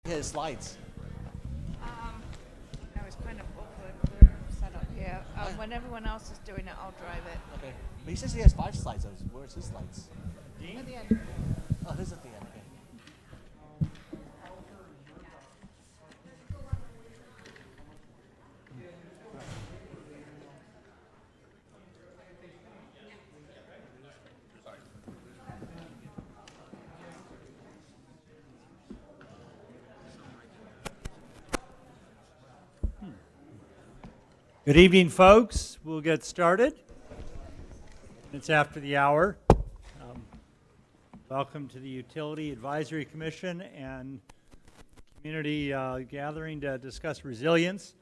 Yeah, slides. I was kind of awkward set up here. When everyone else is doing it, I'll drive it. Okay. But he says he has 5 slides. Where's his slides? At the end. Oh, his at the end. Okay. Good evening, folks. We'll get started. It's after the hour. Welcome to the Utility Advisory Commission and community gathering to discuss resilience.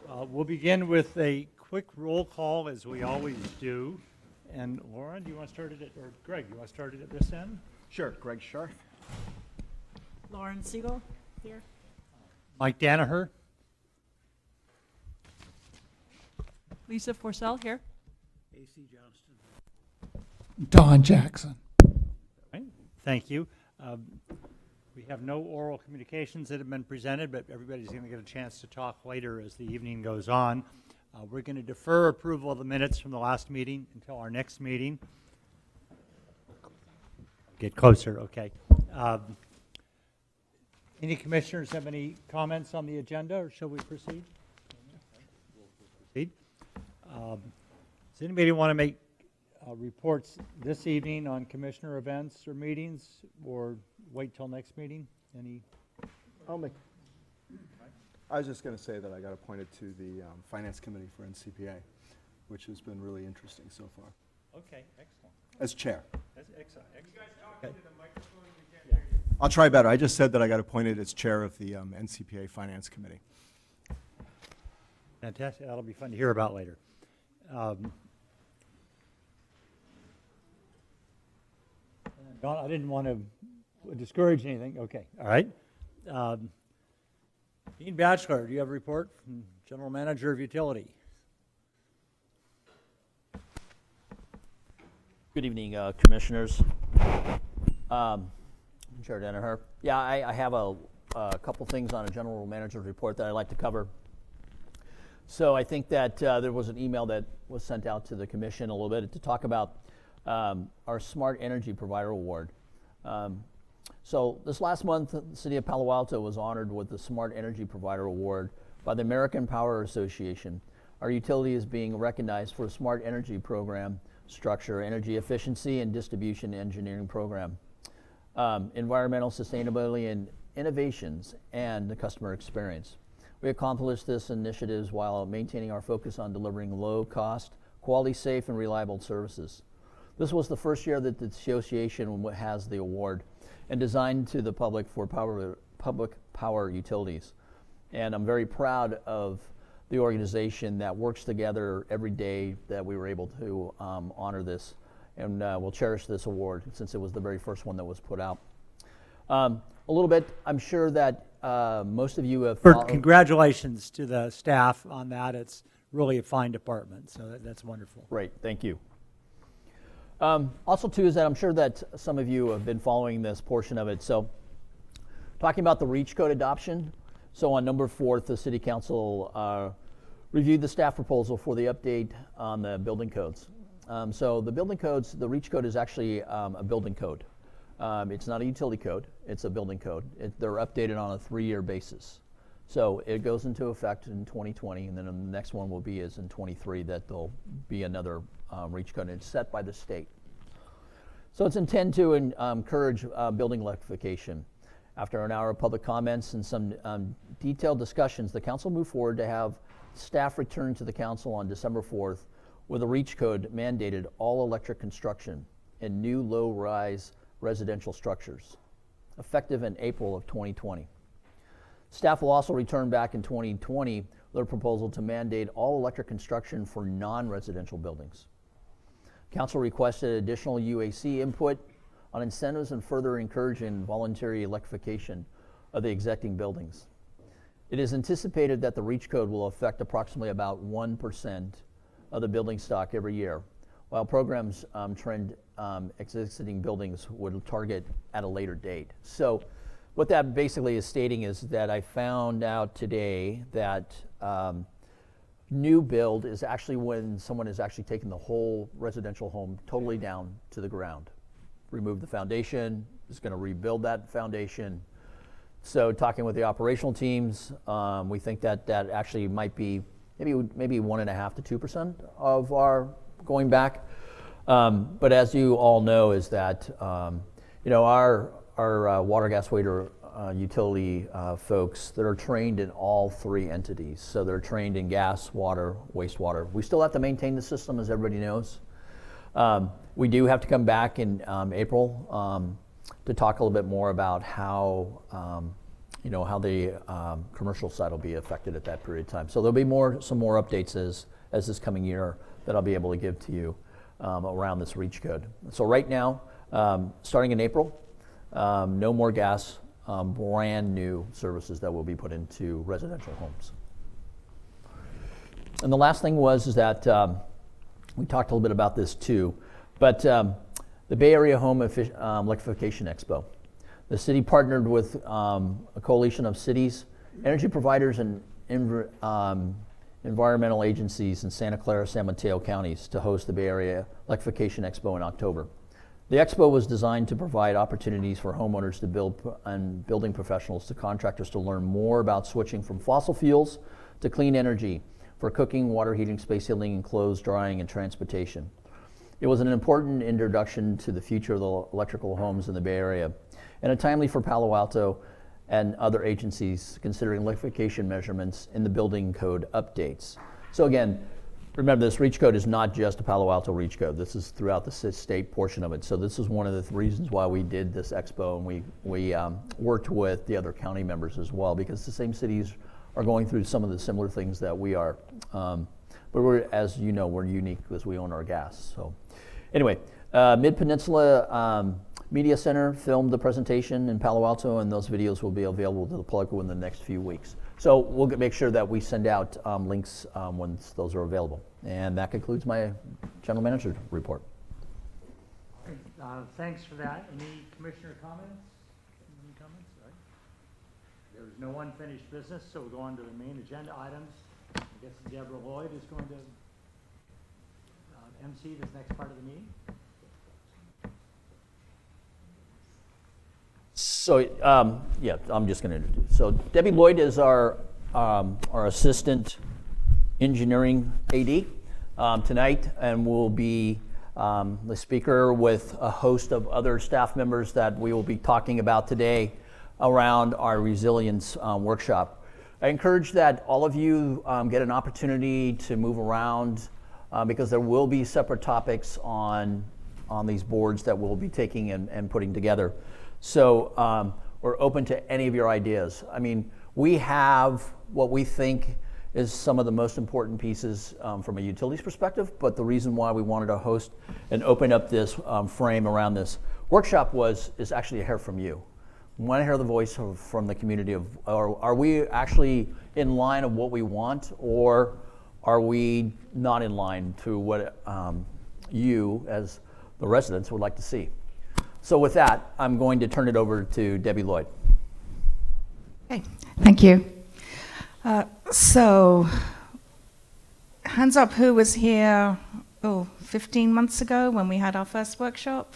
We'll begin with a quick roll call, as we always do. And Lauren, do you want to start it at, or Greg, you want to start it at this end? Sure, Greg Scharf. Lauren Siegel here. Mike Danaher. Lisa Forsell here. A.C. Johnston. Don Jackson. Right. Thank you. We have no oral communications that have been presented, but everybody's going to get a chance to talk later as the evening goes on. We're going to defer approval of the minutes from the last meeting until our next meeting. Get closer, okay. Any commissioners have any comments on the agenda, or shall we proceed? Proceed. Does anybody want to make reports this evening on commissioner events or meetings, or wait till next meeting? Any? I was just going to say that I got appointed to the Finance Committee for NCPA, which has been really interesting so far. Okay, excellent. As chair. That's excellent. You guys talk into the microphone, we can't Yeah. hear you. I'll try better. I just said that I got appointed as chair of the NCPA Finance Committee. Fantastic. That'll be fun to hear about later. Don, I didn't want to discourage anything. Okay, all right. Dean Batchelor, do you have a report from General Manager of Utility? Good evening, Commissioners. Chair Danaher. Yeah, I have a couple things on a General Manager's report that I'd like to cover. So I think that there was an email that was sent out to the Commission a little bit to talk about our Smart Energy Provider Award. So this last month, the City of Palo Alto was honored with the Smart Energy Provider Award by the American Power Association. Our utility is being recognized for a smart energy program structure, energy efficiency, and distribution engineering program, environmental sustainability and innovations, and the customer experience. We accomplished this initiatives while maintaining our focus on delivering low cost, quality, safe, and reliable services. This was the first year that the association has the award and designed to the public for public power utilities. And I'm very proud of the organization that works together every day that we were able to honor this, and we'll cherish this award since it was the very first one that was put out. A little bit, I'm sure that most of you have followed. Congratulations to the staff on that. It's really a fine department, so that's wonderful. Great, thank you. Also, too, is that I'm sure that some of you have been following this portion of it. So, talking about the REACH code adoption. So, on November 4th, the City Council reviewed the staff proposal for the update on the building codes. So, the building codes, the REACH code is actually a building code. It's not a utility code, it's a building code. They're updated on a 3-year basis. So it goes into effect in 2020, and then the next one will be is in 23 that there'll be another REACH code. It's set by the state. So it's intended to encourage building electrification. After an hour of public comments and some detailed discussions, the council moved forward to have staff return to the council on December 4th with a REACH code mandated all electric construction in new low-rise residential structures, effective in April of 2020. Staff will also return back in 2020 with a proposal to mandate all electric construction for non-residential buildings. Council requested additional UAC input on incentives and further encouraging voluntary electrification of the existing buildings. It is anticipated that the REACH code will affect approximately about 1% of the building stock every year, while programs trend existing buildings would target at a later date. So what that basically is stating is that I found out today that new build is actually when someone is actually taking the whole residential home totally down to the ground. Remove the foundation, is going to rebuild that foundation. So talking with the operational teams, we think that that actually might be maybe 1.5% to 2% of our going back. But as you all know, is that our water, gas, water utility folks that are trained in all three entities. So they're trained in gas, water, wastewater. We still have to maintain the system, as everybody knows. We do have to come back in April to talk a little bit more about how how the commercial side will be affected at that period of time. So there'll be some more updates as this coming year that I'll be able to give to you around this REACH code. So right now, starting in April, no more gas, brand new services that will be put into residential homes. And the last thing is that we talked a little bit about this too, but the Bay Area Home Electrification Expo. The city partnered with a coalition of cities, energy providers, and environmental agencies in Santa Clara, San Mateo counties to host the Bay Area Electrification Expo in October. The expo was designed to provide opportunities for homeowners to build and building professionals to contractors to learn more about switching from fossil fuels to clean energy for cooking, water heating, space heating, and clothes drying, and transportation. It was an important introduction to the future of the electrical homes in the Bay Area, and a timely for Palo Alto and other agencies considering electrification measurements in the building code updates. So again, remember, this REACH code is not just a Palo Alto REACH code. This is throughout the state portion of it. So this is one of the reasons why we did this expo, and we worked with the other county members as well, because the same cities are going through some of the similar things that we are. But we're, as you know, we're unique because we own our gas. So anyway, Mid-Peninsula Media Center filmed the presentation in Palo Alto, and those videos will be available to the public within the next few weeks. So we'll make sure that we send out links once those are available. And that concludes my general manager report. Thanks for that. Any commissioner comments? Any comments? All right. There's no unfinished business, so we'll go on to the main agenda items. I guess Deborah Lloyd is going to MC this next part of the meeting. So, yeah, I'm just going to introduce. So Debbie Lloyd is our assistant engineering AD tonight, and will be the speaker with a host of other staff members that we will be talking about today around our resilience workshop. I encourage that all of you get an opportunity to move around because there will be separate topics on these boards that we'll be taking and putting together. So we're open to any of your ideas. I mean, we have what we think is some of the most important pieces from a utilities perspective, but the reason why we wanted to host and open up this frame around this workshop is actually to hear from you. We want to hear the voice from the community of, are we actually in line of what we want, or are we not in line to what you as the residents would like to see? So with that, I'm going to turn it over to Debbie Lloyd. Okay, thank you. So, hands up who was here 15 months ago when we had our first workshop.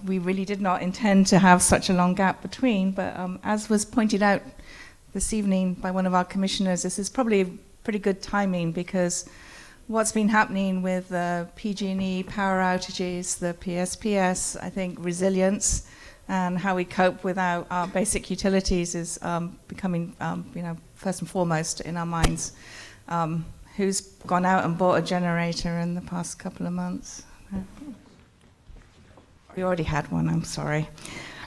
We really did not intend to have such a long gap between, but as was pointed out this evening by one of our commissioners, this is probably pretty good timing, because what's been happening with PG&E power outages, the PSPS, I think resilience, and how we cope with our basic utilities is becoming, first and foremost in our minds. Who's gone out and bought a generator in the past couple of months? We already had one, I'm sorry.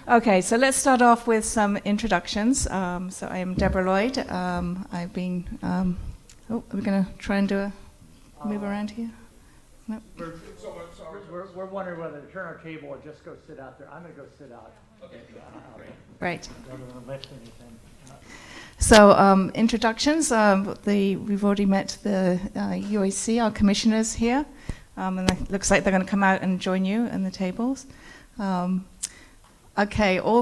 Okay, so let's start off with some introductions. So I am Deborah Lloyd. I've been, are we going to try and do a move around here? No. We're wondering whether to turn our table or just go sit out there. I'm going to go sit out. Okay. Right. Rather than lift anything. So introductions. We've already met the UAC, our commissioners here, and it looks like they're going to come out and join you in the tables. Okay, all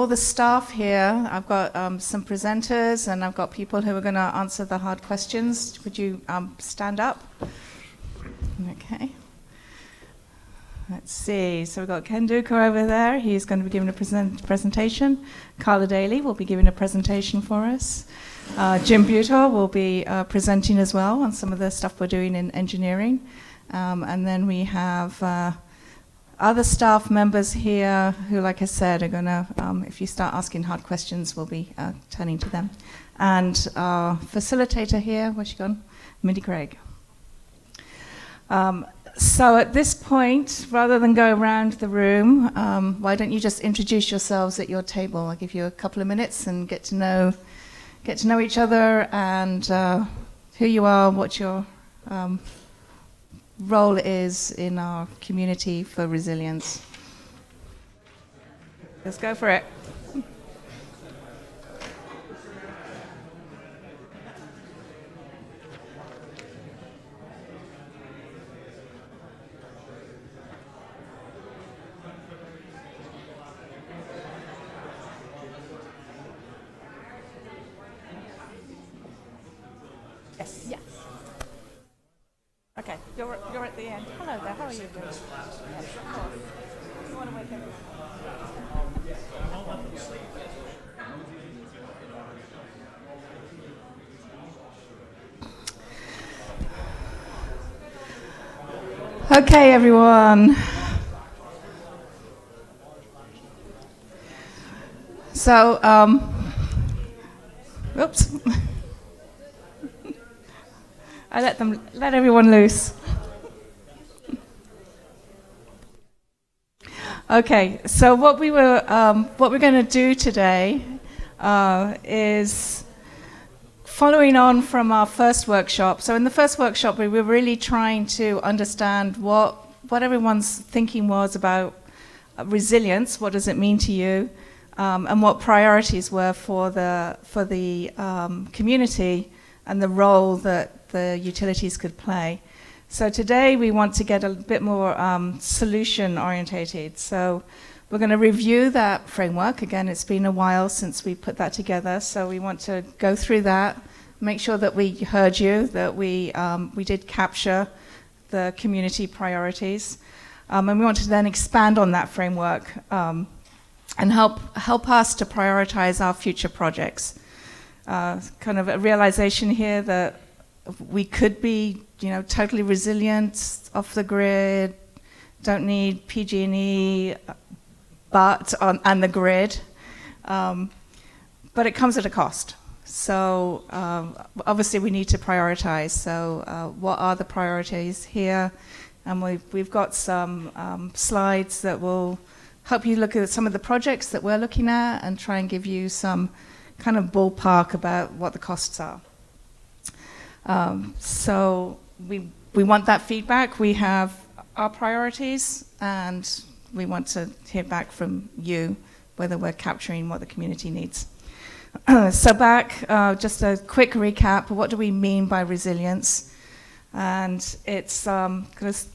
the staff here, I've got some presenters and I've got people who are going to answer the hard questions. Would you stand up? Okay. Let's see. So we've got Ken Duker over there. He's going to be giving a presentation. Carla Daly will be giving a presentation for us. Jim Butor will be presenting as well on some of the stuff we're doing in engineering. And then we have other staff members here who, like I said, are going to, if you start asking hard questions, we'll be turning to them. And our facilitator here, where's she gone? Mindy Craig. So at this point, rather than go around the room, why don't you just introduce yourselves at your table? I'll give you a couple of minutes and get to know each other and who you are, what your role is in our community for resilience. Let's go for it. Yes. Yes. Okay, you're at the end. Hello there, how are you doing? Yes, of course. You want to wake everyone up? Okay, everyone. So, oops. I let everyone loose. Okay, so what we're going to do today is following on from our first workshop. So in the first workshop, we were really trying to understand what everyone's thinking was about resilience. What does it mean to you, and what priorities were for the community and the role that the utilities could play. So today we want to get a bit more solution orientated. So we're going to review that framework. Again, it's been a while since we put that together, so we want to go through that, make sure that we heard you, that we did capture the community priorities, and we want to then expand on that framework and help us to prioritize our future projects. Kind of a realization here that we could be, totally resilient, off the grid, don't need PG&E, and the grid, but it comes at a cost. So obviously we need to prioritize. So what are the priorities here? And we've got some slides that will help you look at some of the projects that we're looking at and try and give you some kind of ballpark about what the costs are. So we want that feedback. We have our priorities, and we want to hear back from you whether we're capturing what the community needs. So back, just a quick recap. What do we mean by resilience? And it's there's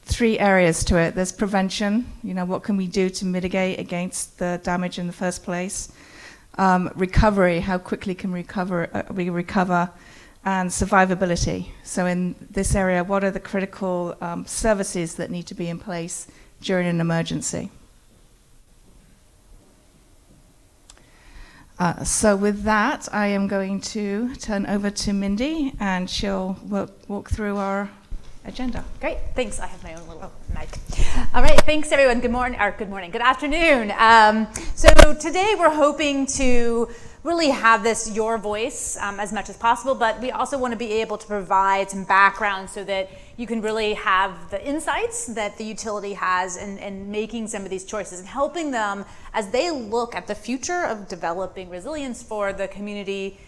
three areas to it. There's prevention. What can we do to mitigate against the damage in the first place? Recovery. How quickly can we recover? And survivability. So in this area, what are the critical services that need to be in place during an emergency? So with that, I am going to turn over to Mindy, and she'll walk through our agenda. Great, thanks. I have my own little mic. All right, thanks everyone. Good morning, good afternoon. So today we're hoping to really have this your voice as much as possible, but we also want to be able to provide some background so that you can really have the insights that the utility has in making some of these choices and helping them as they look at the future of developing resilience for the community.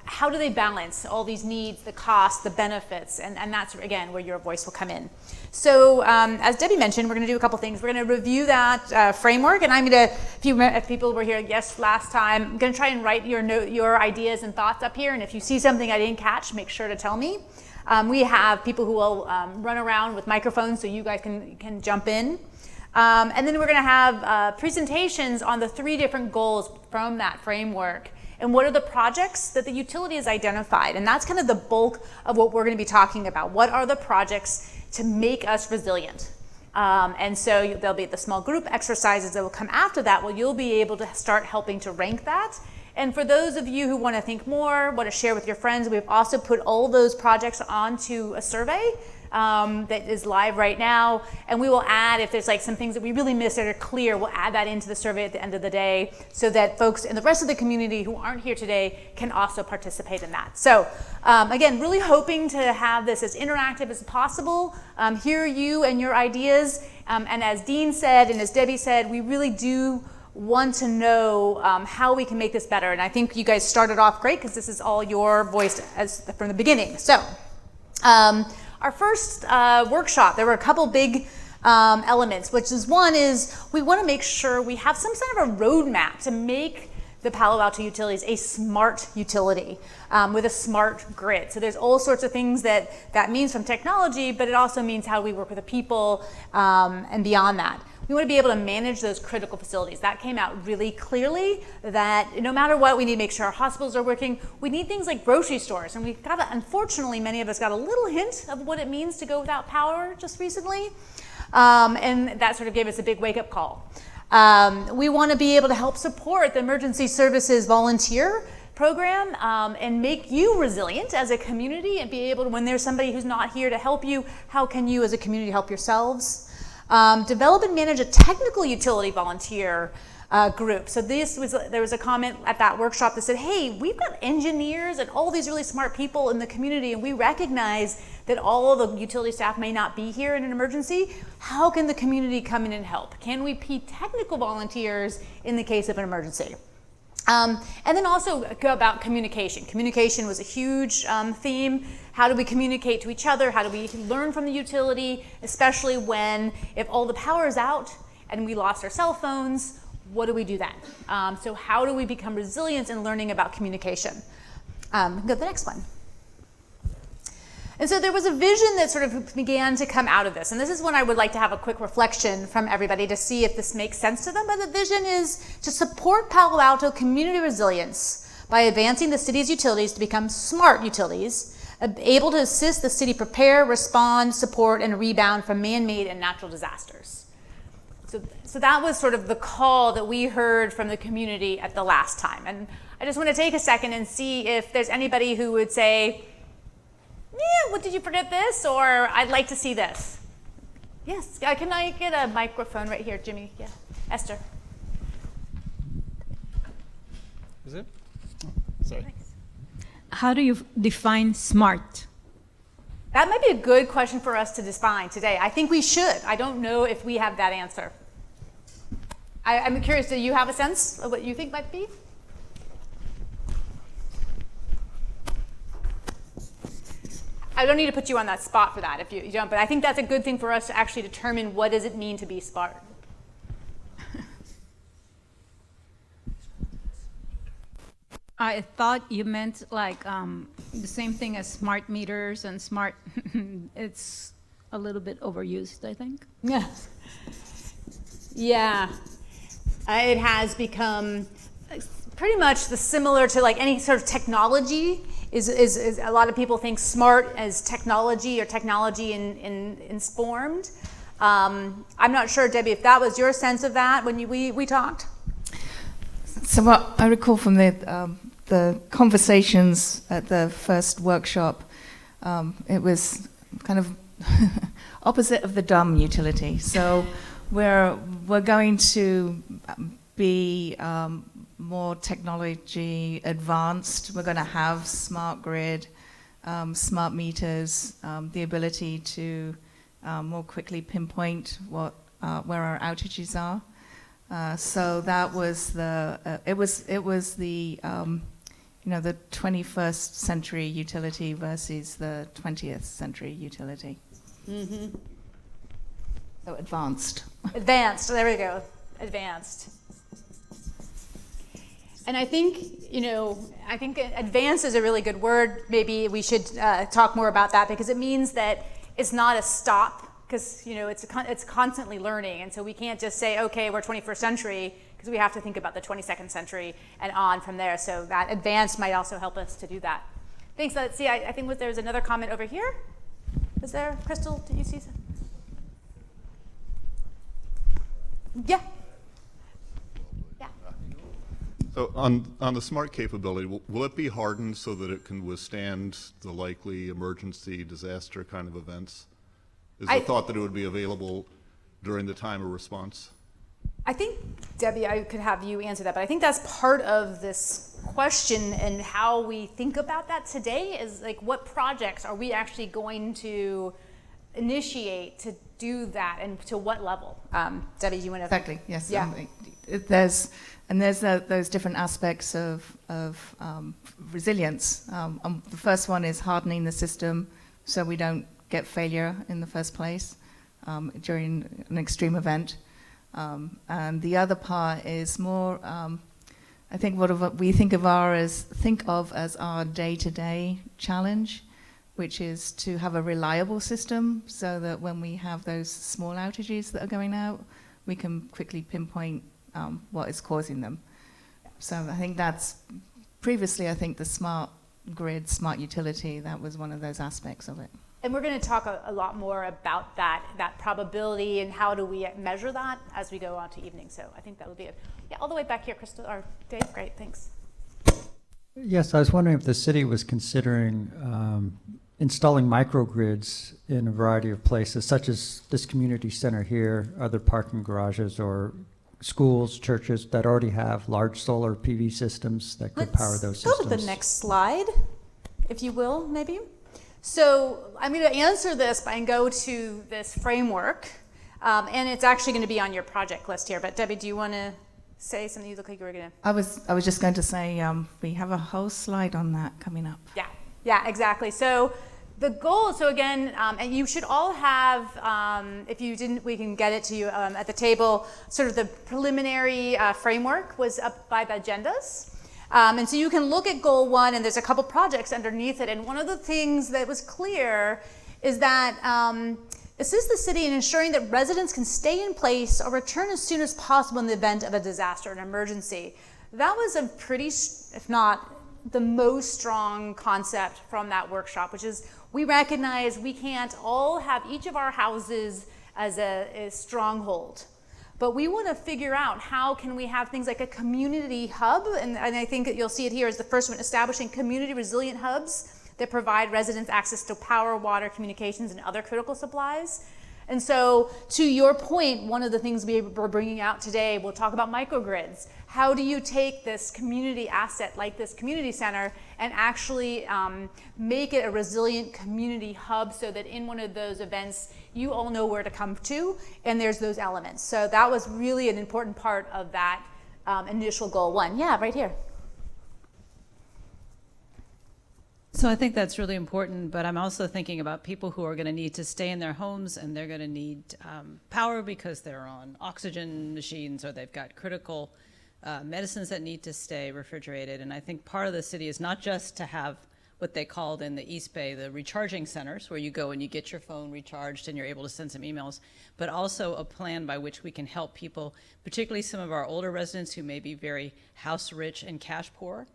How do they balance all these needs, the costs, the benefits, and that's, again, where your voice will come in. So as Debbie mentioned, we're going to do a couple things. We're going to review that framework, and I'm going to, if people were here, last time, I'm going to try and write your ideas and thoughts up here, and if you see something I didn't catch, make sure to tell me. We have people who will run around with microphones so you guys can jump in. And then we're going to have presentations on the 3 different goals from that framework. And what are the projects that the utility has identified? And that's kind of the bulk of what we're going to be talking about. What are the projects to make us resilient? And so there'll be the small group exercises that will come after that, where you'll be able to start helping to rank that. And for those of you who want to think more, want to share with your friends, we've also put all those projects onto a survey that is live right now. And we will add, if there's like some things that we really missed that are clear, we'll add that into the survey at the end of the day so that folks in the rest of the community who aren't here today can also participate in that. So again, really hoping to have this as interactive as possible, hear you and your ideas. And as Dean said, and as Debbie said, we really do want to know how we can make this better. And I think you guys started off great because this is all your voice from the beginning. So our first workshop, there were a couple big elements, which is one is we want to make sure we have some sort of a roadmap to make the Palo Alto utilities a smart utility with a smart grid. So there's all sorts of things that means from technology, but it also means how we work with the people and beyond that. We want to be able to manage those critical facilities. That came out really clearly, that no matter what, we need to make sure our hospitals are working. We need things like grocery stores, and we've got, unfortunately, many of us got a little hint of what it means to go without power just recently, and that sort of gave us a big wake-up call. We want to be able to help support the emergency services volunteer program and make you resilient as a community and be able to, when there's somebody who's not here to help you, how can you as a community help yourselves? Develop and manage a technical utility volunteer group. So there was a comment at that workshop that said, hey, we've got engineers and all these really smart people in the community, and we recognize that all the utility staff may not be here in an emergency. How can the community come in and help? Can we be technical volunteers in the case of an emergency? And then also go about communication. Communication was a huge theme. How do we communicate to each other? How do we learn from the utility, especially if all the power is out and we lost our cell phones, what do we do then? So how do we become resilient in learning about communication? Go to the next one. And so there was a vision that sort of began to come out of this. And this is when I would like to have a quick reflection from everybody to see if this makes sense to them. But the vision is to support Palo Alto community resilience by advancing the city's utilities to become smart utilities, able to assist the city prepare, respond, support, and rebound from man-made and natural disasters. So that was sort of the call that we heard from the community at the last time. And I just want to take a second and see if there's anybody who would say, yeah, what, did you forget this? Or I'd like to see this. Yes, can I get a microphone right here, Jimmy? Yeah, Esther. Is it? Sorry. Thanks. How do you define smart? That might be a good question for us to define today. I think we should. I don't know if we have that answer. I'm curious, do you have a sense of what you think might be? I don't need to put you on that spot for that if you don't, but I think that's a good thing for us to actually determine what does it mean to be smart. I thought you meant like the same thing as smart meters and smart. It's a little bit overused, I think. Yeah. Yeah. It has become pretty much similar to like any sort of technology. Is a lot of people think smart as technology or technology informed. I'm not sure, Debbie, if that was your sense of that when we talked. So what I recall from the conversations at the first workshop, it was kind of opposite of the dumb utility. So we're going to be more technology advanced. We're going to have smart grid, smart meters, the ability to more quickly pinpoint where our outages are. So that was it was the 21st century utility versus the 20th century utility. Mm-hmm. So advanced. Advanced, there we go, advanced. And I think, advanced is a really good word. Maybe we should talk more about that because it means that it's not a stop because it's constantly learning, and so we can't just say, okay, we're 21st century, because we have to think about the 22nd century and on from there. So that advance might also help us to do that. Thanks. Let's see. I think there's another comment over here. Is there, Crystal? Did you see something? Yeah. So on the smart capability, will it be hardened so that it can withstand the likely emergency disaster kind of events? Is the thought that it would be available during the time of response? I think, Debbie, I could have you answer that, but I think that's part of this question, and how we think about that today is like, what projects are we actually going to initiate to do that, and to what level? Debbie, you want to? Exactly, yes. Yeah. There's those different aspects of resilience. The first one is hardening the system so we don't get failure in the first place during an extreme event. And the other part is more, I think what we think of as our day-to-day challenge, which is to have a reliable system so that when we have those small outages that are going out, we can quickly pinpoint what is causing them. So I think that's, previously I think the smart grid, smart utility, that was one of those aspects of it. And we're going to talk a lot more about that probability and how do we measure that as we go on to evening. So I think that would be it. Yeah, all the way back here, Crystal, or Dave. Great, thanks. Yes, I was wondering if the city was considering installing microgrids in a variety of places, such as this community center here, other parking garages, or schools, churches that already have large solar PV systems that could power those systems. Let's go to the next slide, if you will, maybe. So I'm going to answer this by go to this framework, and it's actually going to be on your project list here. But Debbie, do you want to say something? You look like you were going to. I was just going to say we have a whole slide on that coming up. Yeah, exactly. So the goal. So again, and you should all have. If you didn't, we can get it to you at the table. Sort of the preliminary framework was up by the agendas. And so you can look at goal 1, and there's a couple projects underneath it. And one of the things that was clear is that assist the city in ensuring that residents can stay in place or return as soon as possible in the event of a disaster or an emergency. That was a pretty, if not the most strong concept from that workshop, which is we recognize we can't all have each of our houses as a stronghold. But we want to figure out how can we have things like a community hub, and I think that you'll see it here as the first one, establishing community resilient hubs that provide residents access to power, water, communications, and other critical supplies. And so to your point, one of the things we're bringing out today, we'll talk about microgrids. How do you take this community asset like this community center and actually make it a resilient community hub so that in one of those events, you all know where to come to, and there's those elements. So that was really an important part of that initial goal 1. Yeah, right here. So I think that's really important, but I'm also thinking about people who are going to need to stay in their homes, and they're going to need power because they're on oxygen machines, or they've got critical medicines that need to stay refrigerated. And I think part of the city is not just to have what they called in the East Bay the recharging centers, where you go and you get your phone recharged and you're able to send some emails, but also a plan by which we can help people, particularly some of our older residents who may be very house rich and cash poor.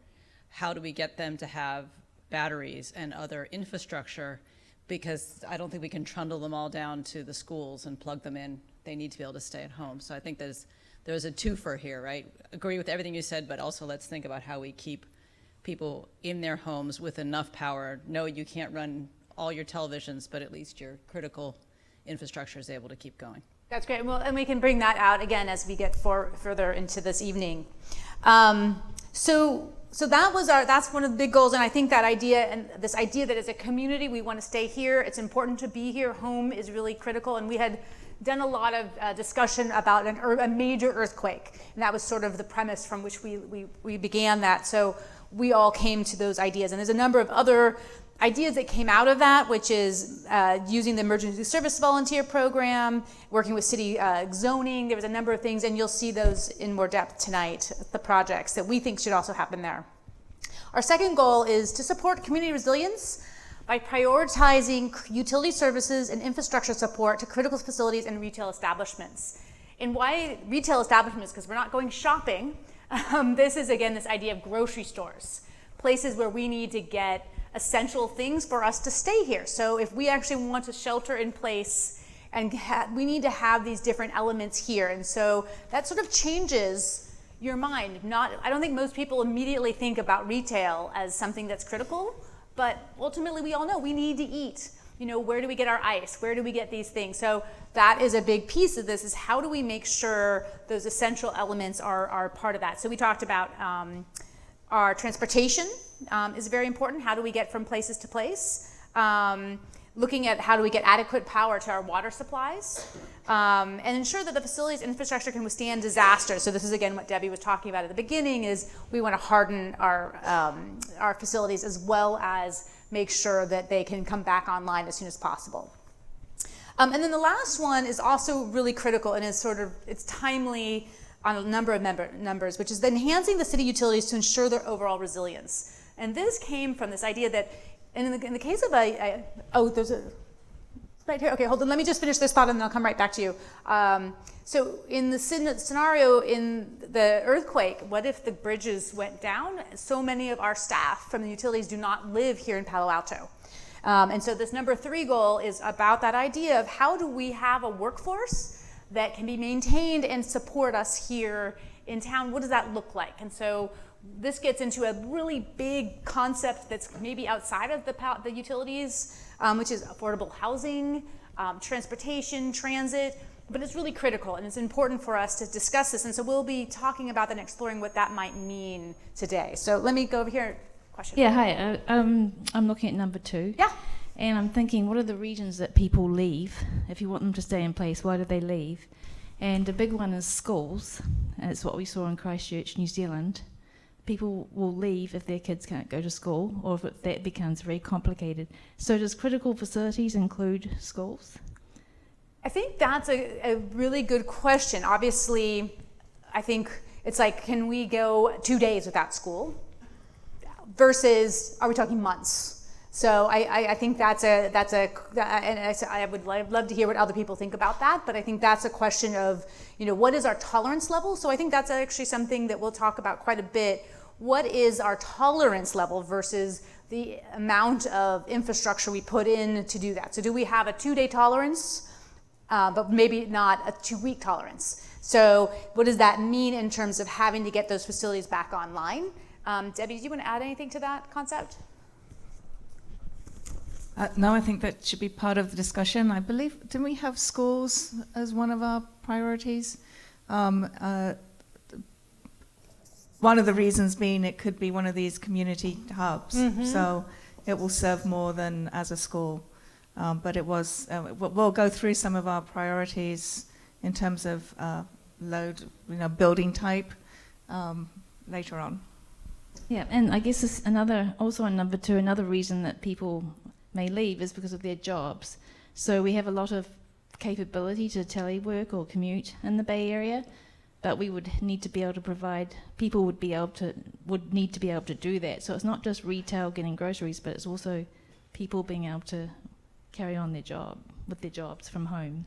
How do we get them to have batteries and other infrastructure, because I don't think we can trundle them all down to the schools and plug them in. They need to be able to stay at home. So I think there's a twofer here, right? Agree with everything you said, but also let's think about how we keep people in their homes with enough power. No, you can't run all your televisions, but at least your critical infrastructure is able to keep going. That's great. Well, and we can bring that out again as we get further into this evening. So that's one of the big goals, and I think that idea, and this idea that as a community we want to stay here, it's important to be here, home is really critical, and we had done a lot of discussion about a major earthquake, and that was sort of the premise from which we began that, so we all came to those ideas, and there's a number of other ideas that came out of that, which is using the emergency service volunteer program, working with city zoning. There was a number of things, and you'll see those in more depth tonight, the projects that we think should also happen there. Our second goal is to support community resilience by prioritizing utility services and infrastructure support to critical facilities and retail establishments. And why retail establishments? Because we're not going shopping. This is, again, this idea of grocery stores, places where we need to get essential things for us to stay here. So if we actually want to shelter in place, and we need to have these different elements here. And so that sort of changes your mind. I don't think most people immediately think about retail as something that's critical, but ultimately we all know we need to eat. You know, where do we get our ice? Where do we get these things? So that is a big piece of this, is how do we make sure those essential elements are part of that? So we talked about our transportation is very important. How do we get from places to place? Looking at how do we get adequate power to our water supplies, and ensure that the facilities and infrastructure can withstand disaster. So this is, again, what Debbie was talking about at the beginning, is we want to harden our facilities as well as make sure that they can come back online as soon as possible. And then the last one is also really critical, and it's timely on a number of numbers, which is enhancing the city utilities to ensure their overall resilience. And this came from this idea that in the case of there's a, right here, okay, hold on, let me just finish this thought and then I'll come right back to you. So in the scenario in the earthquake, what if the bridges went down? So many of our staff from the utilities do not live here in Palo Alto. And so this number 3 goal is about that idea of how do we have a workforce that can be maintained and support us here in town? What does that look like? And so this gets into a really big concept that's maybe outside of the utilities, which is affordable housing, transportation, transit, but it's really critical and it's important for us to discuss this. And so we'll be talking about that and exploring what that might mean today. So let me go over here. Question. Yeah, hi. I'm looking at number 2. Yeah. And I'm thinking, what are the regions that people leave? If you want them to stay in place, why do they leave? And the big one is schools. And it's what we saw in Christchurch, New Zealand. People will leave if their kids can't go to school or if that becomes very complicated. So does critical facilities include schools? I think that's a really good question. Obviously, I think it's like, can we go 2 days without school? Versus, are we talking months? So I think and I would love to hear what other people think about that, but I think that's a question of, what is our tolerance level? So I think that's actually something that we'll talk about quite a bit. What is our tolerance level versus the amount of infrastructure we put in to do that? So do we have a 2-day tolerance, but maybe not a 2-week tolerance? So what does that mean in terms of having to get those facilities back online? Debbie, do you want to add anything to that concept? No, I think that should be part of the discussion. I believe, didn't we have schools as one of our priorities? One of the reasons being it could be one of these community hubs, so it will serve more than as a school. But it was, we'll go through some of our priorities in terms of load, building type later on. Yeah, and I guess this also on number 2, another reason that people may leave is because of their jobs. So we have a lot of capability to telework or commute in the Bay Area, but we would need to be able to provide, people would need to be able to do that. So it's not just retail getting groceries, but it's also people being able to carry on their jobs from home.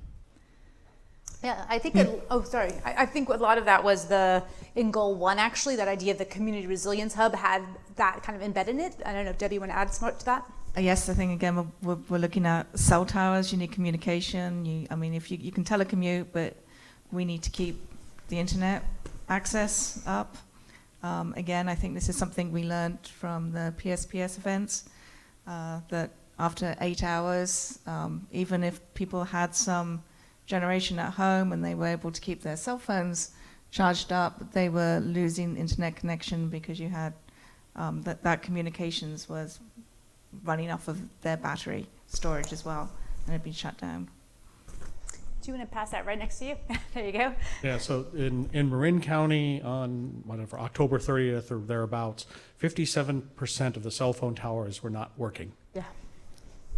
Yeah, I think, I think a lot of that was in goal 1, actually, that idea of the community resilience hub had that kind of embedded in it. I don't know if Debbie, you want to add something to that? Yes, I think, again, we're looking at cell towers, you need communication. If you can telecommute, but we need to keep the internet access up. Again, I think this is something we learned from the PSPS events, that after 8 hours, even if people had some generation at home and they were able to keep their cell phones charged up, they were losing internet connection because you had that communications was running off of their battery storage as well, and it had been shut down. Do you want to pass that right next to you? There you go. Yeah, so in Marin County on October 30th or thereabouts, 57% of the cell phone towers were not working. Yeah.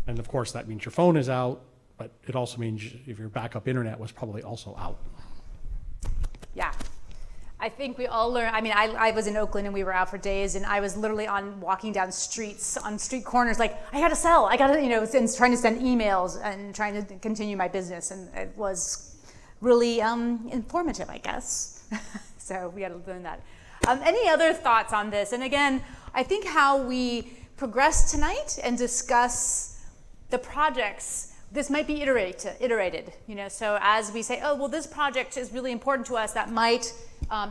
And of course that means your phone is out, but it also means if your backup internet was probably also out. Yeah. I I think we all learn. I mean, I was in Oakland and we were out for days, and I was literally walking down streets, on street corners, like, I gotta sell, and trying to send emails and trying to continue my business, and it was really informative, I guess. So we got to learn that. Any other thoughts on this? And again, I think how we progress tonight and discuss the projects, this might be iterated, so as we say, oh, well, this project is really important to us, that might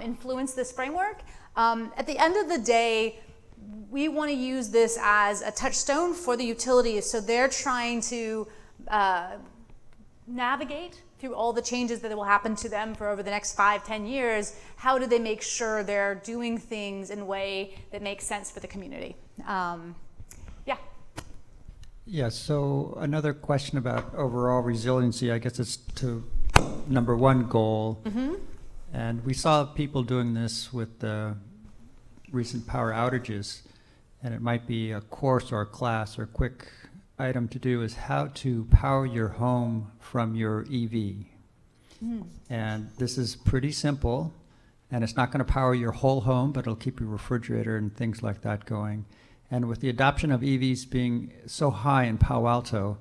influence this framework. At the end of the day, we want to use this as a touchstone for the utilities, so they're trying to navigate through all the changes that will happen to them for over the next 5-10 years. How do they make sure they're doing things in a way that makes sense for the community? Yeah, so another question about overall resiliency, I guess it's to number one goal. Mm-hmm. And we saw people doing this with the recent power outages, and it might be a course or a class or a quick item to do is how to power your home from your EV. And this is pretty simple, and it's not going to power your whole home, but it'll keep your refrigerator and things like that going. And with the adoption of EVs being so high in Palo Alto,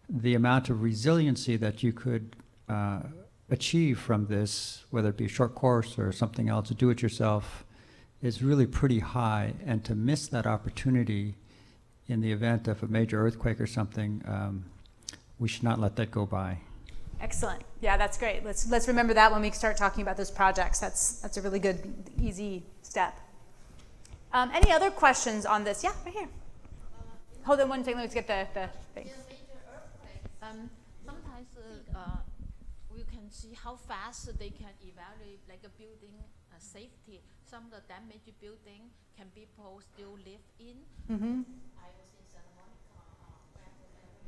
the amount of resiliency that you could achieve from this, whether it be a short course or something else, do it yourself, is really pretty high. And to miss that opportunity in the event of a major earthquake or something, we should not let that go by. Excellent. Yeah, that's great. Let's remember that when we start talking about those projects. That's a really good, easy step. Any other questions on this? Yeah, right here. Hold on one second. Let's get the thing. Sometimes we can see how fast they can evaluate like a building safety. Some of the damaged building can people still live in. Mm-hmm. I was in Santa Monica.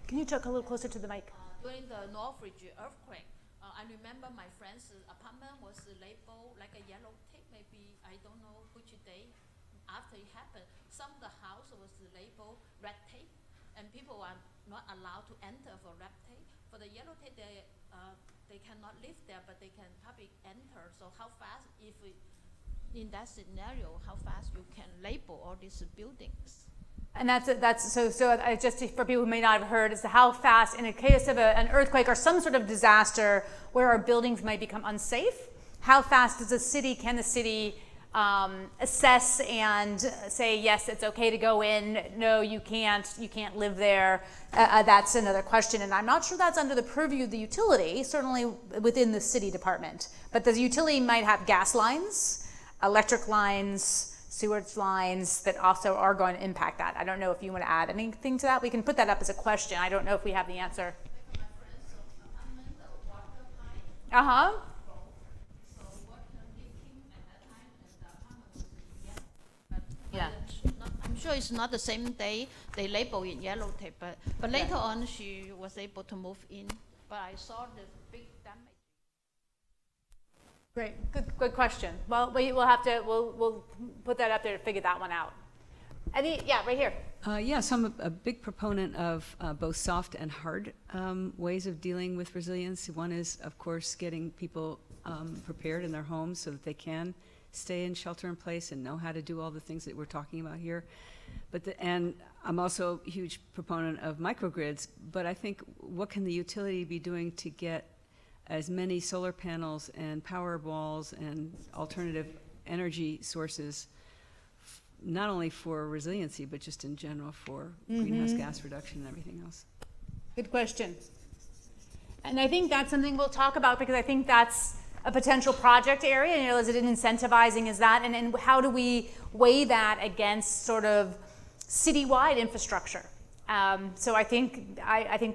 Can you talk a little closer to the mic? During the Northridge earthquake, I remember my friend's apartment was labeled like a yellow tape, maybe, I don't know which day after it happened. Some of the house was labeled red tape, and people are not allowed to enter for red tape. For the yellow tape, they cannot live there, but they can probably enter. So how fast, if in that scenario, how fast you can label all these buildings? And that's so just for people who may not have heard, is how fast, in a case of an earthquake or some sort of disaster where our buildings might become unsafe, how fast can the city assess and say, yes, it's okay to go in, no, you can't live there. That's another question, and I'm not sure that's under the purview of the utility, certainly within the city department. But the utility might have gas lines, electric lines, sewage lines that also are going to impact that. I don't know if you want to add anything to that. We can put that up as a question. I don't know if we have the answer. Uh-huh. Yeah. I'm sure it's not the same day they label in yellow tape, but later on she was able to move in. But I saw the big damage. Great, good question. Well, we'll put that up there to figure that one out. Yeah, right here. Yes, I'm a big proponent of both soft and hard ways of dealing with resilience. One is, of course, getting people prepared in their homes so that they can stay in shelter in place and know how to do all the things that we're talking about here. And I'm also a huge proponent of microgrids, but I think what can the utility be doing to get as many solar panels and power walls and alternative energy sources, not only for resiliency, but just in general for greenhouse gas reduction and everything else? Good question. And I think that's something we'll talk about, because I think that's a potential project area. Is it incentivizing? Is that, and how do we weigh that against sort of citywide infrastructure? So I think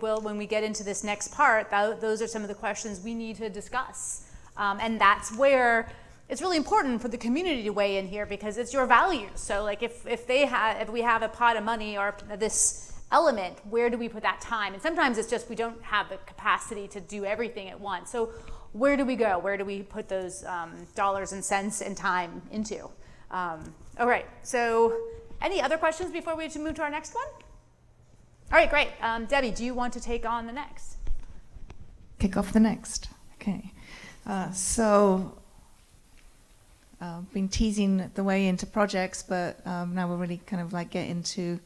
when we get into this next part, those are some of the questions we need to discuss. And that's where it's really important for the community to weigh in here, because it's your values. So like if we have a pot of money or this element, where do we put that time? And sometimes it's just we don't have the capacity to do everything at once. So where do we go? Where do we put those dollars and cents and time into? All right, so any other questions before we move to our next one? All right, great. Debbie, do you want to take on the next? Kick off the next. Okay. So been teasing the way into projects, but now we're really kind of like getting to,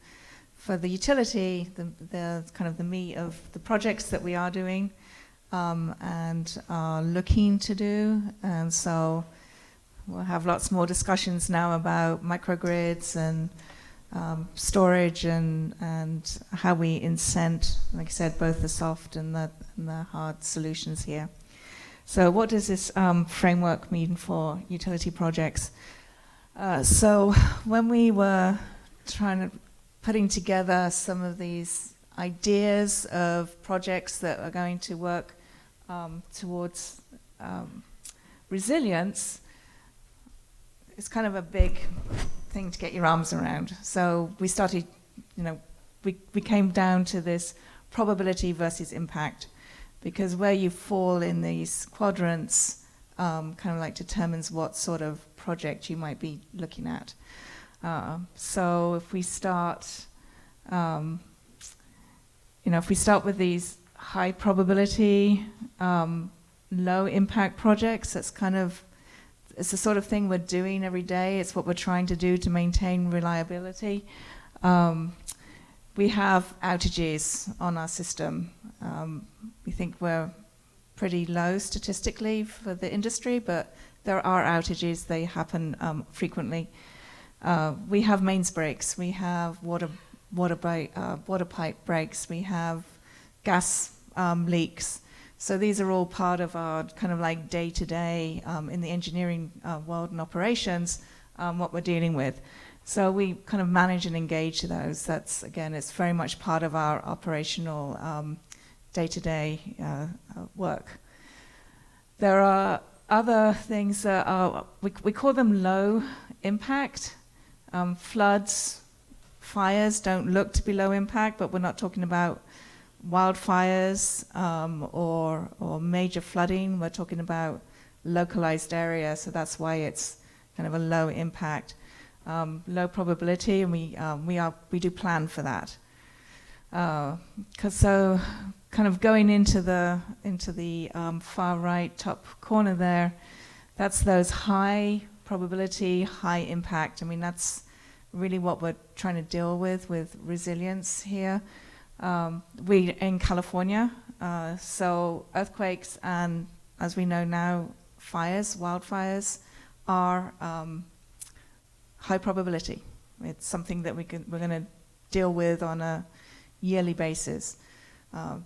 for the utility, the kind of the meat of the projects that we are doing and are looking to do. And so we'll have lots more discussions now about microgrids and storage and how we incent, like I said, both the soft and the hard solutions here. So what does this framework mean for utility projects? So when we were putting together some of these ideas of projects that are going to work towards resilience, it's kind of a big thing to get your arms around. So we started, we came down to this probability versus impact, because where you fall in these quadrants kind of like determines what sort of project you might be looking at. So if we start, if we start with these high probability, low impact projects, it's the sort of thing we're doing every day. It's what we're trying to do to maintain reliability. We have outages on our system. We think we're pretty low statistically for the industry, but there are outages. They happen frequently. We have mains breaks. We have water pipe breaks. We have gas leaks. So these are all part of our kind of like day-to-day in the engineering world and operations, what we're dealing with. So we kind of manage and engage those. That's, again, it's very much part of our operational day-to-day work. There are other things that are, we call them low impact. Floods, fires don't look to be low impact, but we're not talking about wildfires or major flooding. We're talking about localized area, so that's why it's kind of a low impact. Low probability, and we do plan for that. So, kind of going into the far right top corner there, that's those high probability, high impact. I mean, that's really what we're trying to deal with resilience here. We in California, so earthquakes and, as we know now, wildfires are high probability. It's something that we're going to deal with on a yearly basis.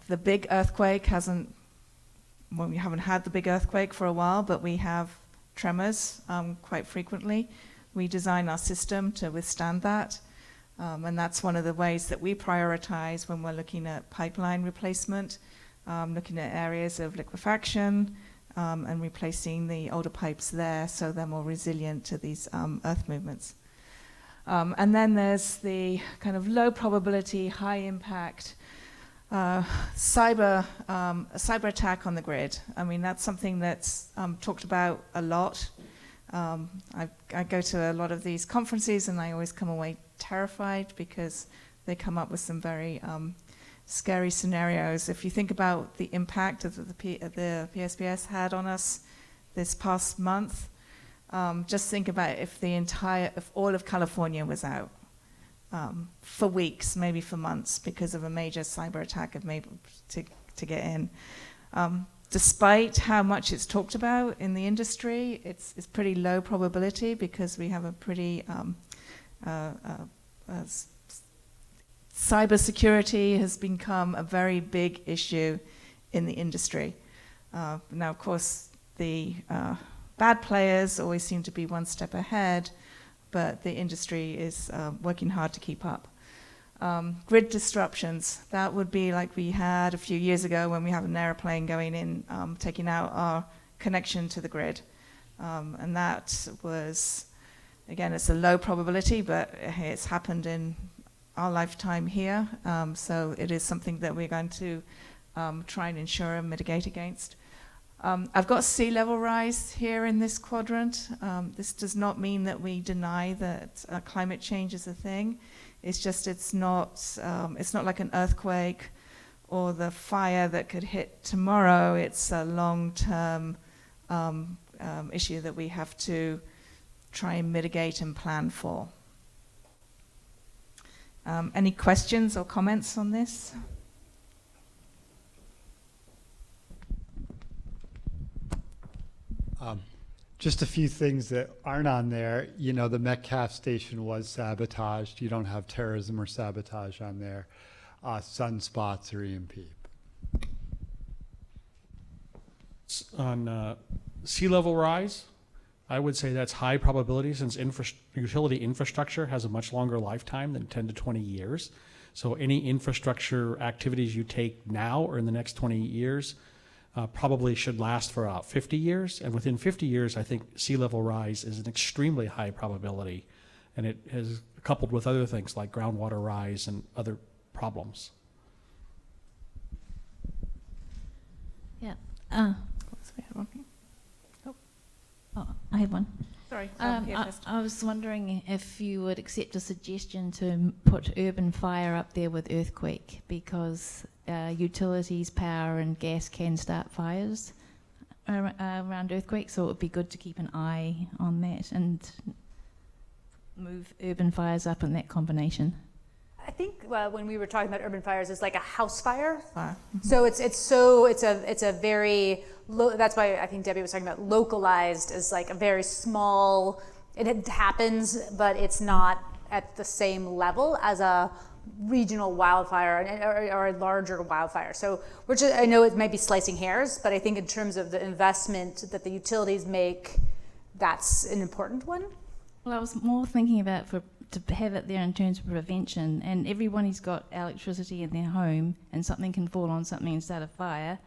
The big earthquake we haven't had the big earthquake for a while, but we have tremors quite frequently. We design our system to withstand that. And that's one of the ways that we prioritize when we're looking at pipeline replacement, looking at areas of liquefaction, and replacing the older pipes there so they're more resilient to these earth movements. And then there's the kind of low probability, high impact cyber attack on the grid. I mean, that's something that's talked about a lot. I go to a lot of these conferences and I always come away terrified because they come up with some very scary scenarios. If you think about the impact of the PSPS had on us this past month, just think about if all of California was out for weeks, maybe for months, because of a major cyber attack to get in. Despite how much it's talked about in the industry, it's pretty low probability because we have a pretty cybersecurity has become a very big issue in the industry. Now, of course, the bad players always seem to be one step ahead, but the industry is working hard to keep up. Grid disruptions, that would be like we had a few years ago when we had an airplane going in, taking out our connection to the grid. And that was, again, it's a low probability, but it's happened in our lifetime here. So it is something that we're going to try and ensure and mitigate against. I've got sea level rise here in this quadrant. This does not mean that we deny that climate change is a thing. It's just it's not like an earthquake or the fire that could hit tomorrow. It's a long-term issue that we have to try and mitigate and plan for. Any questions or comments on this? Just a few things that aren't on there. You know, the Metcalf station was sabotaged. You don't have terrorism or sabotage on there. Sunspots or EMP. On sea level rise, I would say that's high probability since utility infrastructure has a much longer lifetime than 10 to 20 years. So any infrastructure activities you take now or in the next 20 years probably should last for about 50 years. And within 50 years, I think sea level rise is an extremely high probability. And it is coupled with other things like groundwater rise and other problems. Yeah. Oh, I have one. sorry. I was wondering if you would accept a suggestion to put urban fire up there with earthquake, because utilities, power and gas can start fires around earthquake, so it would be good to keep an eye on that and move urban fires up in that combination. I think when we were talking about urban fires, it's like a house fire. Fire. So it's a very that's why I think Debbie was talking about localized as like a very small. It happens, but it's not at the same level as a regional wildfire or a larger wildfire. So I know it might be slicing hairs, but I think in terms of the investment that the utilities make, that's an important one. Well, I was more thinking about to have it there in terms of prevention, and everybody's got electricity in their home and something can fall on something and start a fire,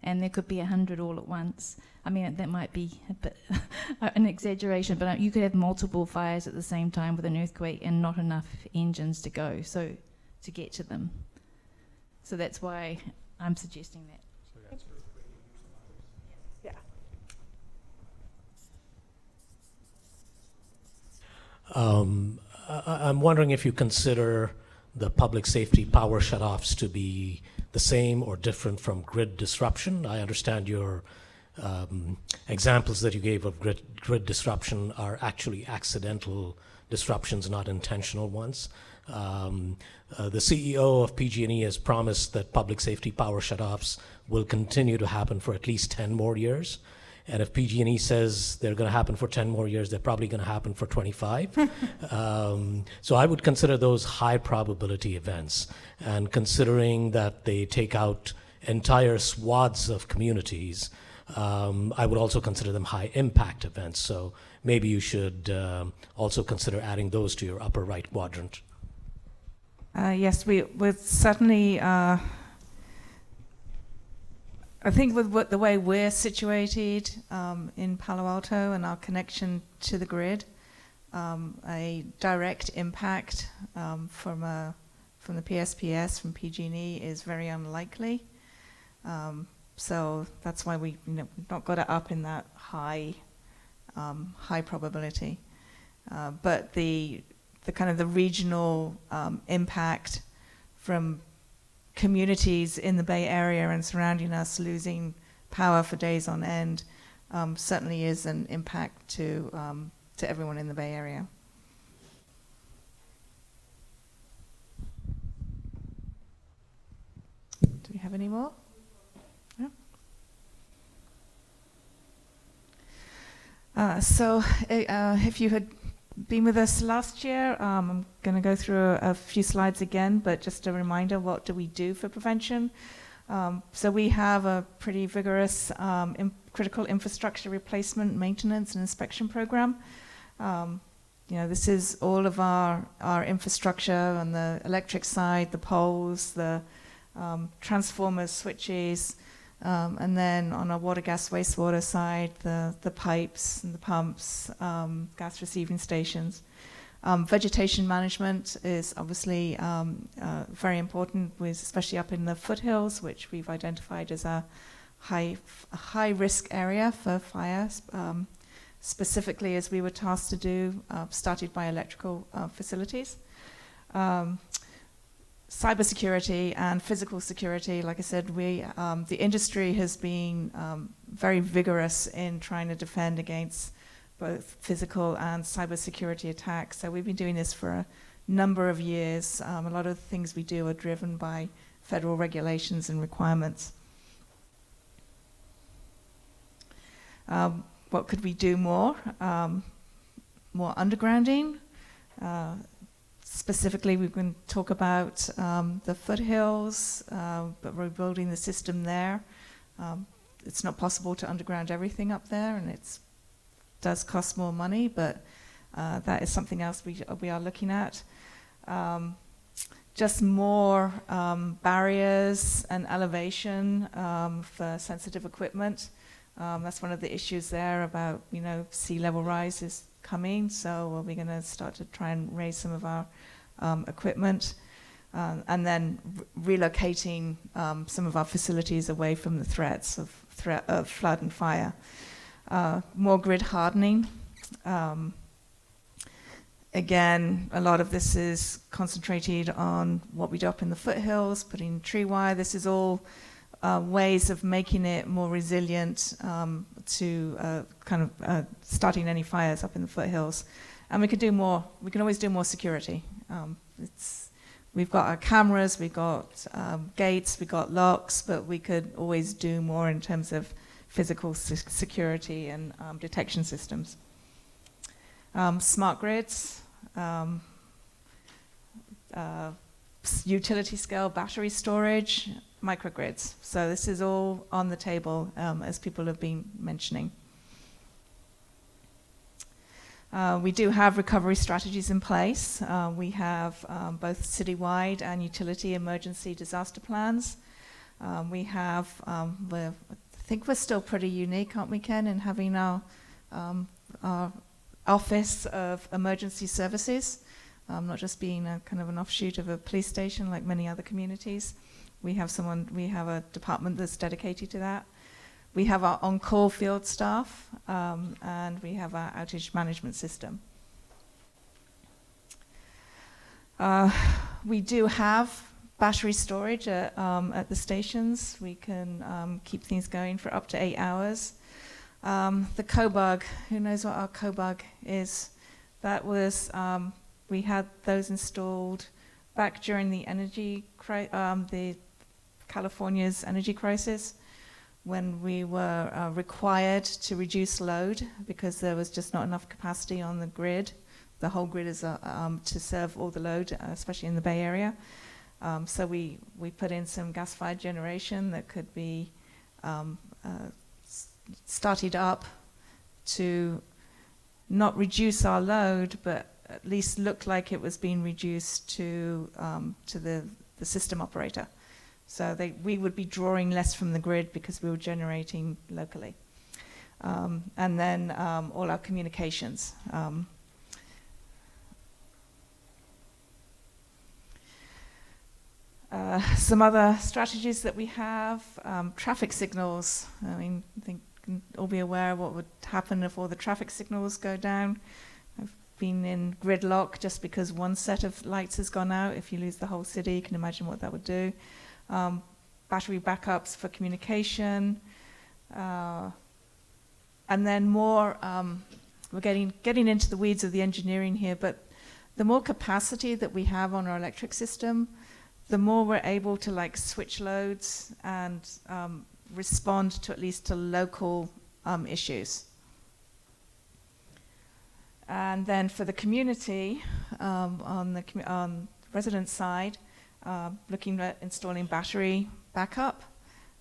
and there could be 100 all at once. I mean, that might be a bit an exaggeration, but you could have multiple fires at the same time with an earthquake and not enough engines to go, so to get to them. So that's why I'm suggesting that. Yeah. I'm wondering if you consider the public safety power shutoffs to be the same or different from grid disruption. I understand your examples that you gave of grid disruption are actually accidental disruptions, not intentional ones. The CEO of PG&E has promised that public safety power shutoffs will continue to happen for at least 10 more years. And if PG&E says they're going to happen for 10 more years, they're probably going to happen for 25. So I would consider those high probability events. And considering that they take out entire swaths of communities, I would also consider them high impact events. So maybe you should also consider adding those to your upper right quadrant. Yes, we're certainly. I think with the way we're situated in Palo Alto and our connection to the grid, a direct impact from the PSPS, from PG&E, is very unlikely. So that's why we've not got it up in that high probability. But the kind of the regional impact from communities in the Bay Area and surrounding us losing power for days on end certainly is an impact to everyone in the Bay Area. Do we have any more? No? So if you had been with us last year, I'm going to go through a few slides again, but just a reminder, what do we do for prevention? So we have a pretty vigorous critical infrastructure replacement, maintenance, and inspection program. This is all of our infrastructure on the electric side, the poles, the transformers, switches, and then on our water, gas, wastewater side, the pipes and the pumps, gas receiving stations. Vegetation management is obviously very important, especially up in the foothills, which we've identified as a high risk area for fires, specifically as we were tasked to do, started by electrical facilities. Cybersecurity and physical security, like I said, the industry has been very vigorous in trying to defend against both physical and cybersecurity attacks. So we've been doing this for a number of years. A lot of the things we do are driven by federal regulations and requirements. What could we do more? More undergrounding. Specifically, we can talk about the foothills, but we're building the system there. It's not possible to underground everything up there, and it does cost more money, but that is something else we are looking at. Just more barriers and elevation for sensitive equipment. That's one of the issues there about, sea level rise is coming, so we're going to start to try and raise some of our equipment. And then relocating some of our facilities away from the threats of flood and fire. More grid hardening. Again, a lot of this is concentrated on what we do up in the foothills, putting tree wire. This is all ways of making it more resilient to starting any fires up in the foothills. And we could do more. We can always do more security. We've got our cameras, we've got gates, we've got locks, but we could always do more in terms of physical security and detection systems. Smart grids, utility scale battery storage, microgrids. So this is all on the table, as people have been mentioning. We do have recovery strategies in place. We have both citywide and utility emergency disaster plans. We have, I think we're still pretty unique, aren't we, Ken, in having our Office of Emergency Services, not just being a kind of an offshoot of a police station like many other communities. We have a department that's dedicated to that. We have our on-call field staff, and we have our outage management system. We do have battery storage at the stations. We can keep things going for up to 8 hours. The COBUG, who knows what our COBUG is? That was, we had those installed back during the the California's energy crisis, when we were required to reduce load because there was just not enough capacity on the grid. The whole grid is to serve all the load, especially in the Bay Area. So we put in some gas-fired generation that could be started up to not reduce our load, but at least look like it was being reduced to the system operator. So we would be drawing less from the grid because we were generating locally. And then all our communications. Some other strategies that we have, traffic signals. I mean, I think you can all be aware of what would happen if all the traffic signals go down. I've been in gridlock just because one set of lights has gone out. If you lose the whole city, you can imagine what that would do. Battery backups for communication, and then more, we're getting into the weeds of the engineering here, but the more capacity that we have on our electric system, the more we're able to switch loads and respond to at least to local issues. And then for the community, on the resident side, looking at installing battery backup,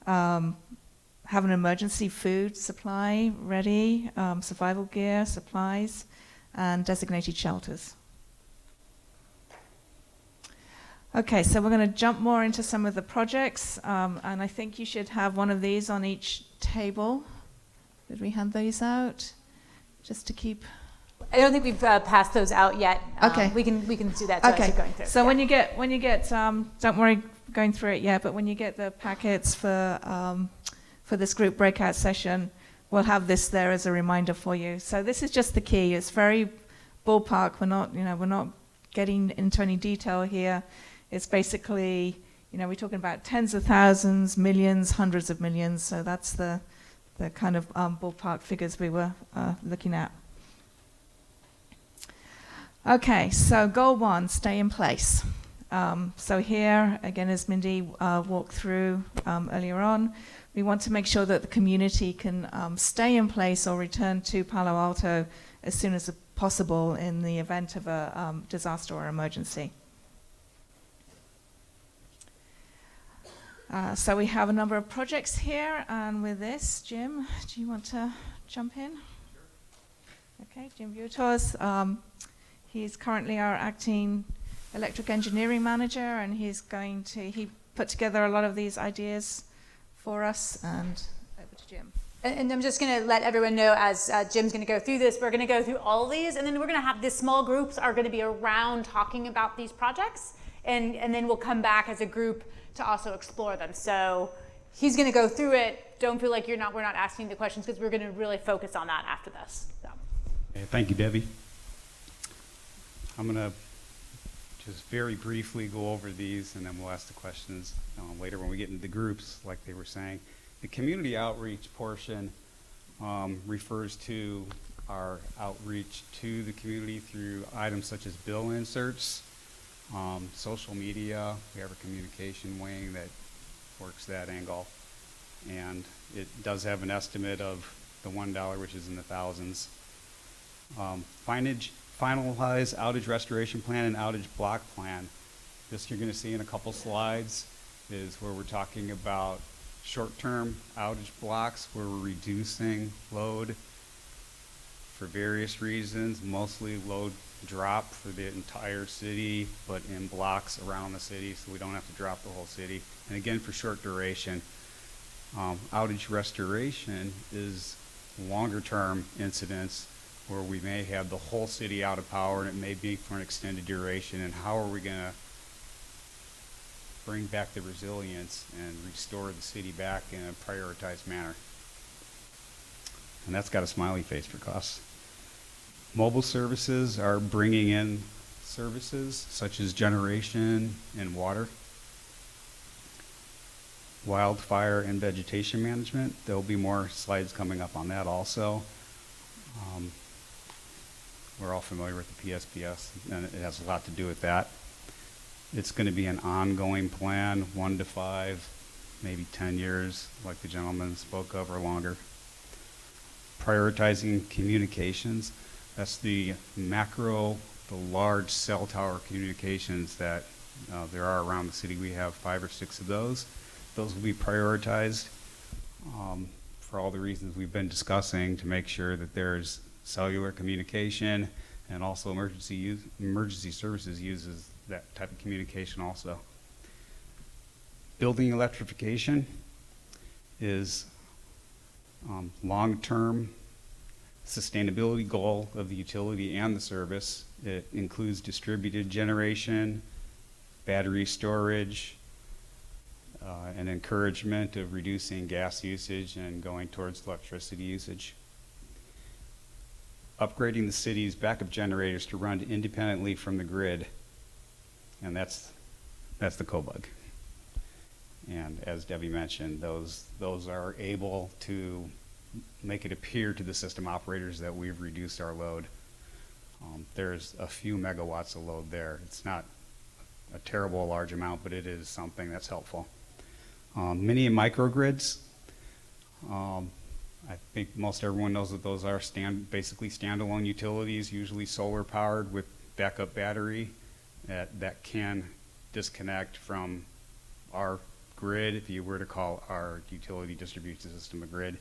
have an emergency food supply ready, survival gear, supplies, and designated shelters. Okay, so we're going to jump more into some of the projects, and I think you should have one of these on each table. Did we hand those out? Just to keep... I don't think we've passed those out yet. Okay. We can do that as you're going through. So when you get, don't worry going through it yet, but when you get the packets for this group breakout session, we'll have this there as a reminder for you. So this is just the key. It's very ballpark. We're not getting into any detail here. It's basically, we're talking about tens of thousands, millions, hundreds of millions. So that's the kind of ballpark figures we were looking at. Okay, so goal 1, stay in place. So here, again, as Mindy walked through earlier on, we want to make sure that the community can stay in place or return to Palo Alto as soon as possible in the event of a disaster or emergency. So we have a number of projects here, and with this, Jim, do you want to jump in? Sure. Okay, Jim Butos. He's currently our acting electric engineering manager, and he put together a lot of these ideas for us, and over to Jim. And I'm just going to let everyone know, as Jim's going to go through this, we're going to go through all of these, and then we're going to have these small groups are going to be around talking about these projects, and then we'll come back as a group to also explore them. So he's going to go through it. Don't feel like we're not asking the questions, because we're going to really focus on that after this. So. Okay, thank you, Debbie. I'm going to just very briefly go over these, and then we'll ask the questions later when we get into the groups, like they were saying. The community outreach portion refers to our outreach to the community through items such as bill inserts, social media. We have a communication wing that works that angle, and it does have an estimate of the $1, which is in the thousands. Finalize outage restoration plan and outage block plan. This you're going to see in a couple slides is where we're talking about short-term outage blocks where we're reducing load for various reasons, mostly load drop for the entire city, but in blocks around the city, so we don't have to drop the whole city. And again, for short duration. Outage restoration is longer-term incidents where we may have the whole city out of power, and it may be for an extended duration, and how are we going to bring back the resilience and restore the city back in a prioritized manner. And that's got a smiley face for costs. Mobile services are bringing in services such as generation and water, wildfire and vegetation management. There'll be more slides coming up on that also. We're all familiar with the PSPS, and it has a lot to do with that. It's going to be an ongoing plan, 1 to 5, maybe 10 years, like the gentleman spoke of, or longer. Prioritizing communications. That's the macro, the large cell tower communications that there are around the city. We have 5 or 6 of those. Those will be prioritized for all the reasons we've been discussing, to make sure that there's cellular communication, and also emergency services uses that type of communication also. Building electrification is long-term sustainability goal of the utility and the service. It includes distributed generation, battery storage, and encouragement of reducing gas usage and going towards electricity usage. Upgrading the city's backup generators to run independently from the grid, and that's the COBUG. And as Debbie mentioned, those are able to make it appear to the system operators that we've reduced our load. There's a few megawatts of load there. It's not a terrible large amount, but it is something that's helpful. Mini and microgrids. I think most everyone knows that those are basically standalone utilities, usually solar powered with backup battery that can disconnect from our grid, if you were to call our utility distribution system a grid.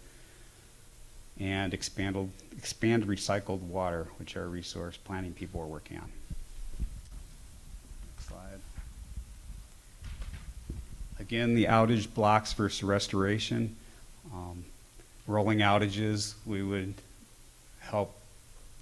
And expand recycled water, which are resource planning people are working on. Next slide. Again, the outage blocks versus restoration. Rolling outages, we would help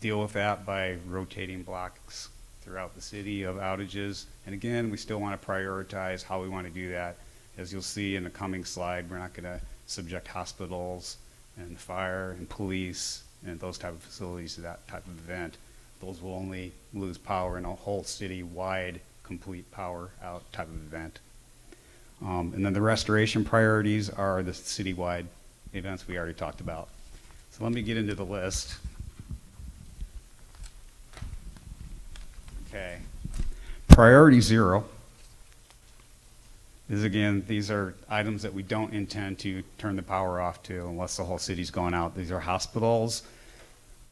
deal with that by rotating blocks throughout the city of outages. And again, we still want to prioritize how we want to do that. As you'll see in the coming slide, we're not going to subject hospitals and fire and police and those type of facilities to that type of event. Those will only lose power in a whole city-wide complete power out type of event. And then the restoration priorities are the citywide events we already talked about. So let me get into the list. Okay. Priority 0 is, again, these are items that we don't intend to turn the power off to unless the whole city's going out. These are hospitals.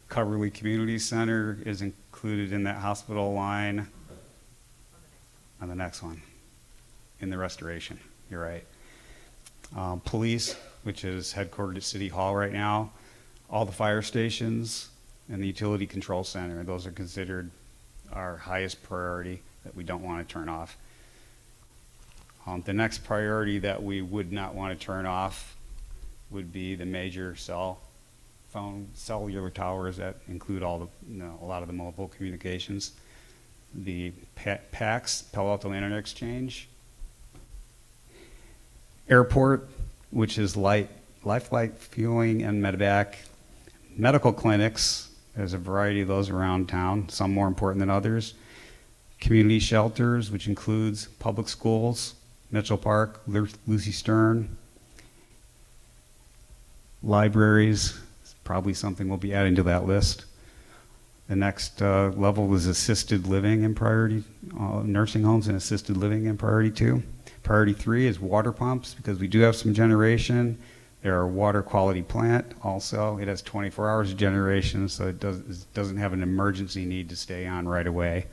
Coverly Community Center is included in that hospital line. On the next one, in the restoration, you're right. Police, which is headquartered at City Hall right now, all the fire stations, and the Utility Control Center. Those are considered our highest priority that we don't want to turn off. The next priority that we would not want to turn off would be the major cell phone cellular towers that include all the, a lot of the mobile communications. The PAX, Palo Alto Internet Exchange. Airport, which is Lifeline Fueling and Medevac. Medical clinics, there's a variety of those around town, some more important than others. Community shelters, which includes public schools, Mitchell Park, Lucy Stern. Libraries, probably something we'll be adding to that list. The next level is assisted living in priority, nursing homes and assisted living in priority 2. Priority 3 is water pumps, because we do have some generation. They're a water quality plant also. It has 24 hours of generation, so it doesn't have an emergency need to stay on right away.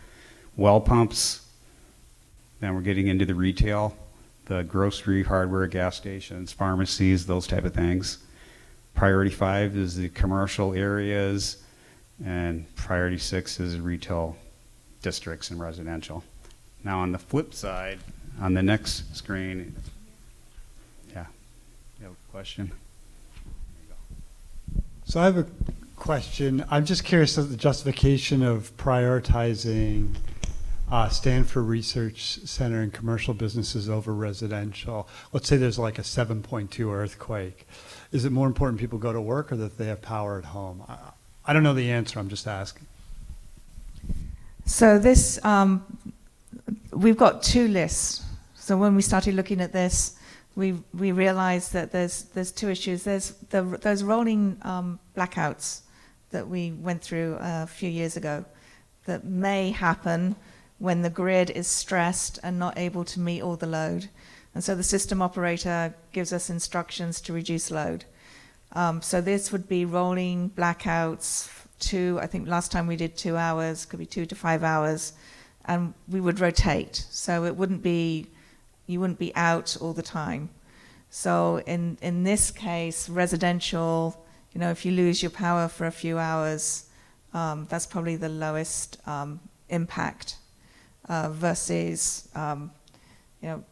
Well pumps, then we're getting into the retail, the grocery, hardware, gas stations, pharmacies, those type of things. Priority 5 is the commercial areas, and priority 6 is retail districts and residential. Now on the flip side, on the next screen, yeah, you have a question? So I have a question. I'm just curious of the justification of prioritizing Stanford Research Center and commercial businesses over residential. Let's say there's like a 7.2 earthquake. Is it more important people go to work or that they have power at home? I don't know the answer, I'm just asking. So this, we've got 2 lists. So when we started looking at this, we realized that there's 2 issues. There's those rolling blackouts that we went through a few years ago that may happen when the grid is stressed and not able to meet all the load. And so the system operator gives us instructions to reduce load. So this would be rolling blackouts I think last time we did 2 hours, could be 2 to 5 hours, and we would rotate. So you wouldn't be out all the time. So in this case, residential, if you lose your power for a few hours, that's probably the lowest impact versus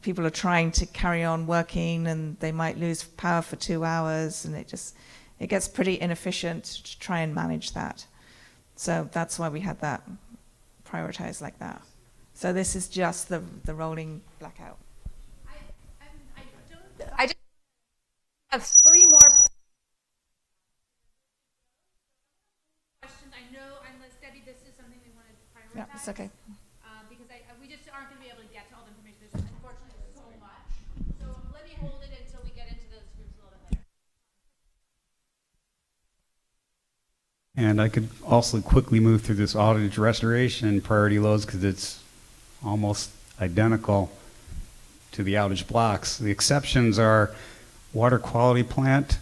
people are trying to carry on working and they might lose power for 2 hours, and it gets pretty inefficient to try and manage that. So that's why we had that prioritized like that. So this is just the rolling blackout. I just have 3 more questions. I know, unless Debbie, this is something we want to prioritize. Yeah, it's okay. Because we just aren't going to be able to get to all the information. There's unfortunately so much. So let me hold it until we get into those groups a little bit later. And I could also quickly move through this outage restoration priority loads because it's almost identical to the outage blocks. The exceptions are water quality plant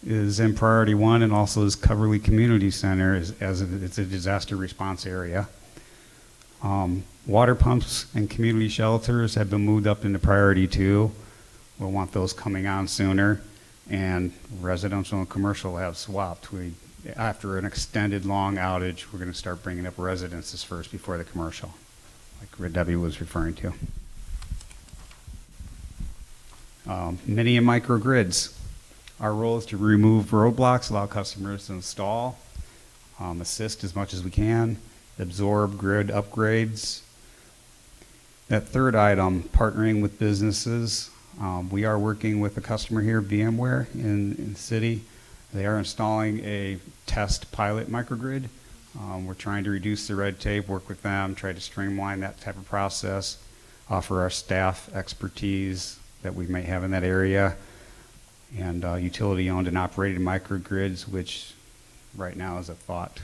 is in priority 1, and also is Coverly Community Center as it's a disaster response area. Water pumps and community shelters have been moved up into priority 2. We'll want those coming on sooner, and residential and commercial have swapped. After an extended long outage, we're going to start bringing up residences first before the commercial, like Debbie was referring to. Mini and microgrids. Our role is to remove roadblocks, allow customers to install, assist as much as we can, absorb grid upgrades. That third item, partnering with businesses. We are working with a customer here, VMware, in the city. They are installing a test pilot microgrid. We're trying to reduce the red tape, work with them, try to streamline that type of process, offer our staff expertise that we may have in that area, and utility-owned and operated microgrids, which right now is a thought.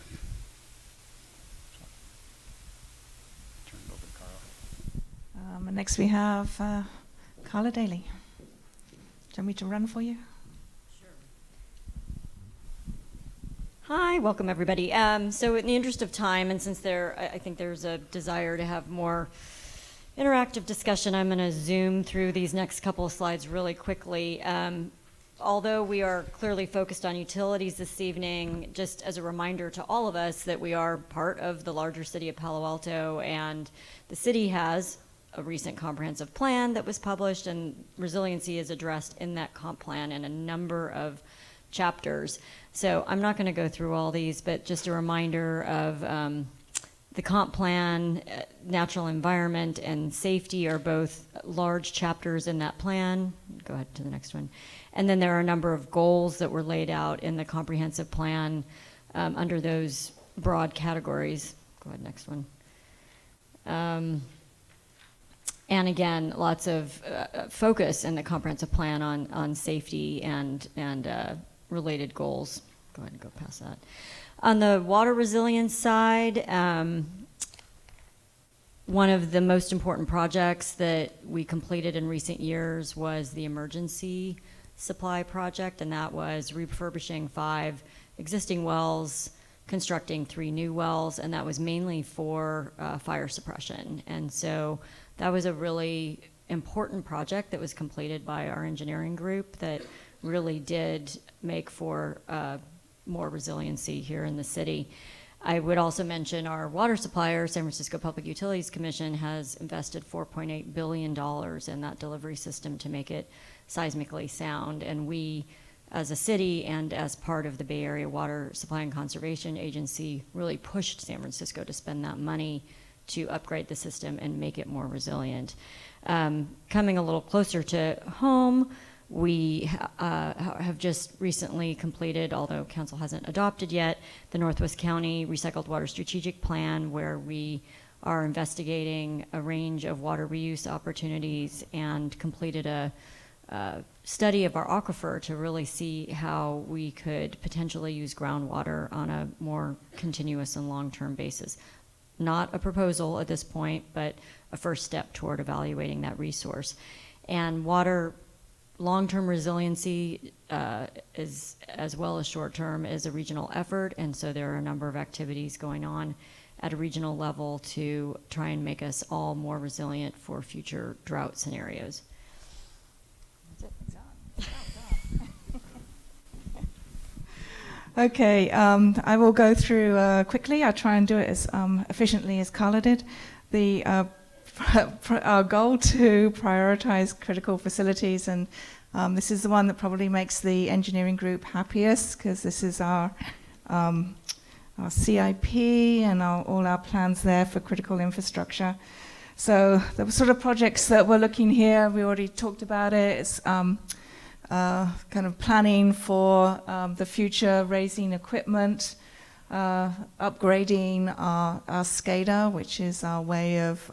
Next we have Carla Daly. Do you want me to run for you? Hi, welcome everybody. So in the interest of time, and since I think there's a desire to have more interactive discussion, I'm going to zoom through these next couple of slides really quickly. Although we are clearly focused on utilities this evening, just as a reminder to all of us that we are part of the larger city of Palo Alto, and the city has a recent comprehensive plan that was published, and resiliency is addressed in that comp plan in a number of chapters. So I'm not going to go through all these, but just a reminder of the comp plan, natural environment, and safety are both large chapters in that plan. Go ahead to the next one. And then there are a number of goals that were laid out in the comprehensive plan under those broad categories. Go ahead, next one. And again, lots of focus in the comprehensive plan on safety and related goals. Go ahead and go past that. On the water resilience side, one of the most important projects that we completed in recent years was the emergency supply project, and that was refurbishing 5 existing wells, constructing 3 new wells, and that was mainly for fire suppression. And so that was a really important project that was completed by our engineering group that really did make for more resiliency here in the city. I would also mention our water supplier, San Francisco Public Utilities Commission, has invested $4.8 billion in that delivery system to make it seismically sound. And we, as a city and as part of the Bay Area Water Supply and Conservation Agency, really pushed San Francisco to spend that money to upgrade the system and make it more resilient. Coming a little closer to home, we have just recently completed, although council hasn't adopted yet, the Northwest County Recycled Water Strategic Plan, where we are investigating a range of water reuse opportunities and completed a study of our aquifer to really see how we could potentially use groundwater on a more continuous and long-term basis. Not a proposal at this point, but a first step toward evaluating that resource. And water long-term resiliency is, as well as short-term, is a regional effort, and so there are a number of activities going on at a regional level to try and make us all more resilient for future drought scenarios. Okay, I will go through quickly. I'll try and do it as efficiently as Carla did. Our goal to prioritize critical facilities, and this is the one that probably makes the engineering group happiest, because this is our CIP and all our plans there for critical infrastructure. So the sort of projects that we're looking here, we already talked about it. It's kind of planning for the future, raising equipment, upgrading our SCADA, which is our way of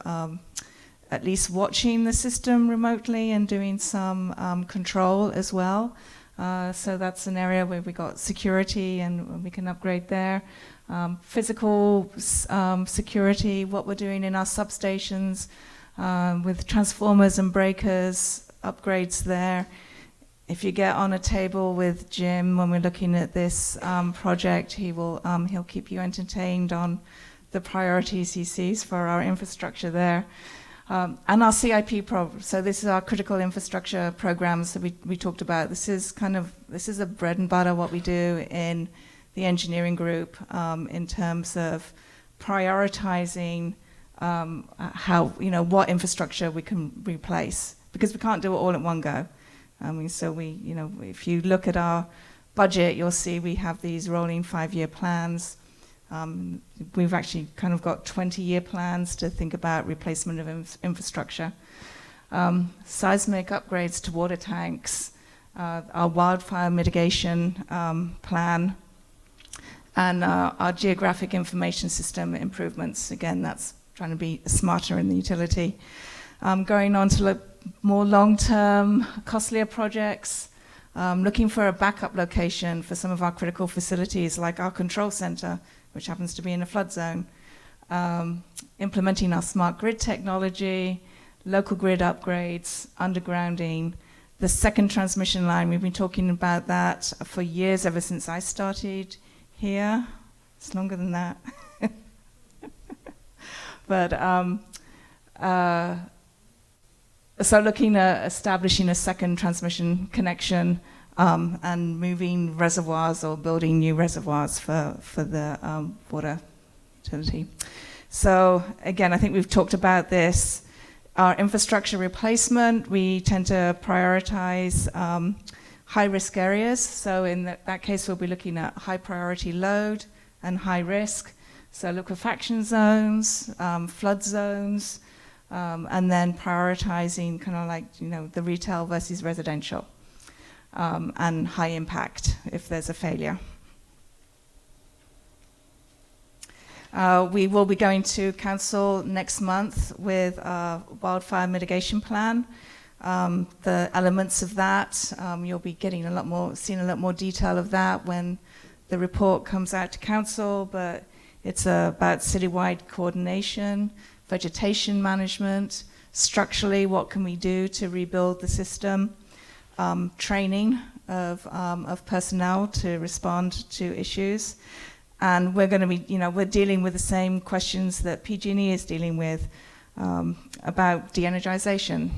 at least watching the system remotely and doing some control as well. So that's an area where we got security and we can upgrade there. Physical security, what we're doing in our substations with transformers and breakers, upgrades there. If you get on a table with Jim when we're looking at this project, he'll keep you entertained on the priorities he sees for our infrastructure there. And our CIP program. So this is our critical infrastructure programs that we talked about. This is a bread and butter what we do in the engineering group in terms of prioritizing what infrastructure we can replace, because we can't do it all at one go. So if you look at our budget, you'll see we have these rolling 5-year plans. We've actually kind of got 20-year plans to think about replacement of infrastructure. Seismic upgrades to water tanks, our wildfire mitigation plan, and our geographic information system improvements. Again, that's trying to be smarter in the utility. Going on to more long-term, costlier projects, looking for a backup location for some of our critical facilities, like our control center, which happens to be in a flood zone. Implementing our smart grid technology, local grid upgrades, undergrounding, the second transmission line. We've been talking about that for years, ever since I started here. It's longer than that. But so looking at establishing a second transmission connection and moving reservoirs or building new reservoirs for the water utility. So again, I think we've talked about this. Our infrastructure replacement, we tend to prioritize high-risk areas. So in that case, we'll be looking at high-priority load and high risk. So liquefaction zones, flood zones, and then prioritizing kind of like, the retail versus residential, and high impact if there's a failure. We will be going to council next month with a wildfire mitigation plan. The elements of that, you'll be getting seeing a lot more detail of that when the report comes out to council, but it's about citywide coordination, vegetation management, structurally, what can we do to rebuild the system, training of personnel to respond to issues. And we're going to be, we're dealing with the same questions that PG&E is dealing with about de-energization.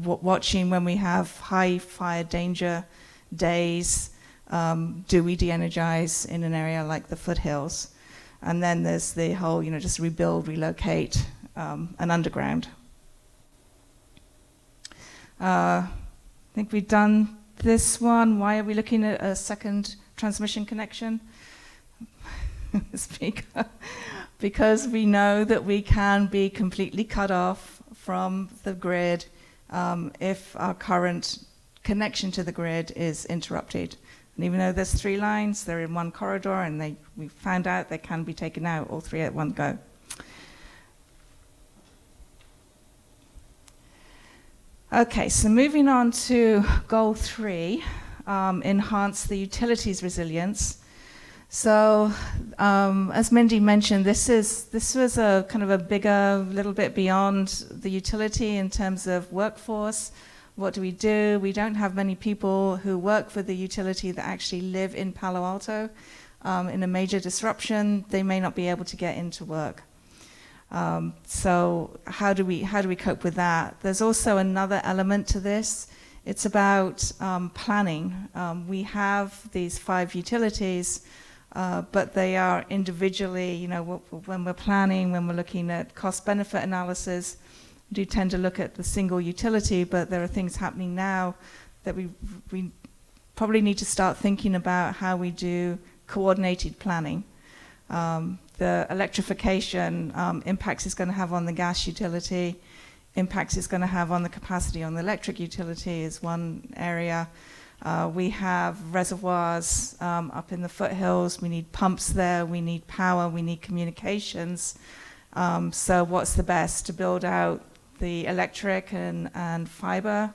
Watching when we have high fire danger days, do we de-energize in an area like the foothills? And then there's the whole, just rebuild, relocate, and underground. I think we've done this one. Why are we looking at a second transmission connection? Because we know that we can be completely cut off from the grid if our current connection to the grid is interrupted. And even though there's 3 lines, they're in one corridor, and we found out they can be taken out, all 3 at one go. Okay, so moving on to goal 3, enhance the utilities resilience. So, as Mindy mentioned, this was a kind of a bigger, little bit beyond the utility in terms of workforce. What do? We don't have many people who work for the utility that actually live in Palo Alto. In a major disruption, they may not be able to get into work. So how do we cope with that? There's also another element to this. It's about planning. We have these 5 utilities, but they are individually, when we're planning, when we're looking at cost-benefit analysis, we do tend to look at the single utility, but there are things happening now that we probably need to start thinking about how we do coordinated planning. The electrification impacts it's going to have on the gas utility, impacts it's going to have on the capacity on the electric utility is one area. We have reservoirs up in the foothills. We need pumps there. We need power. We need communications. So what's the best? To build out the electric and fiber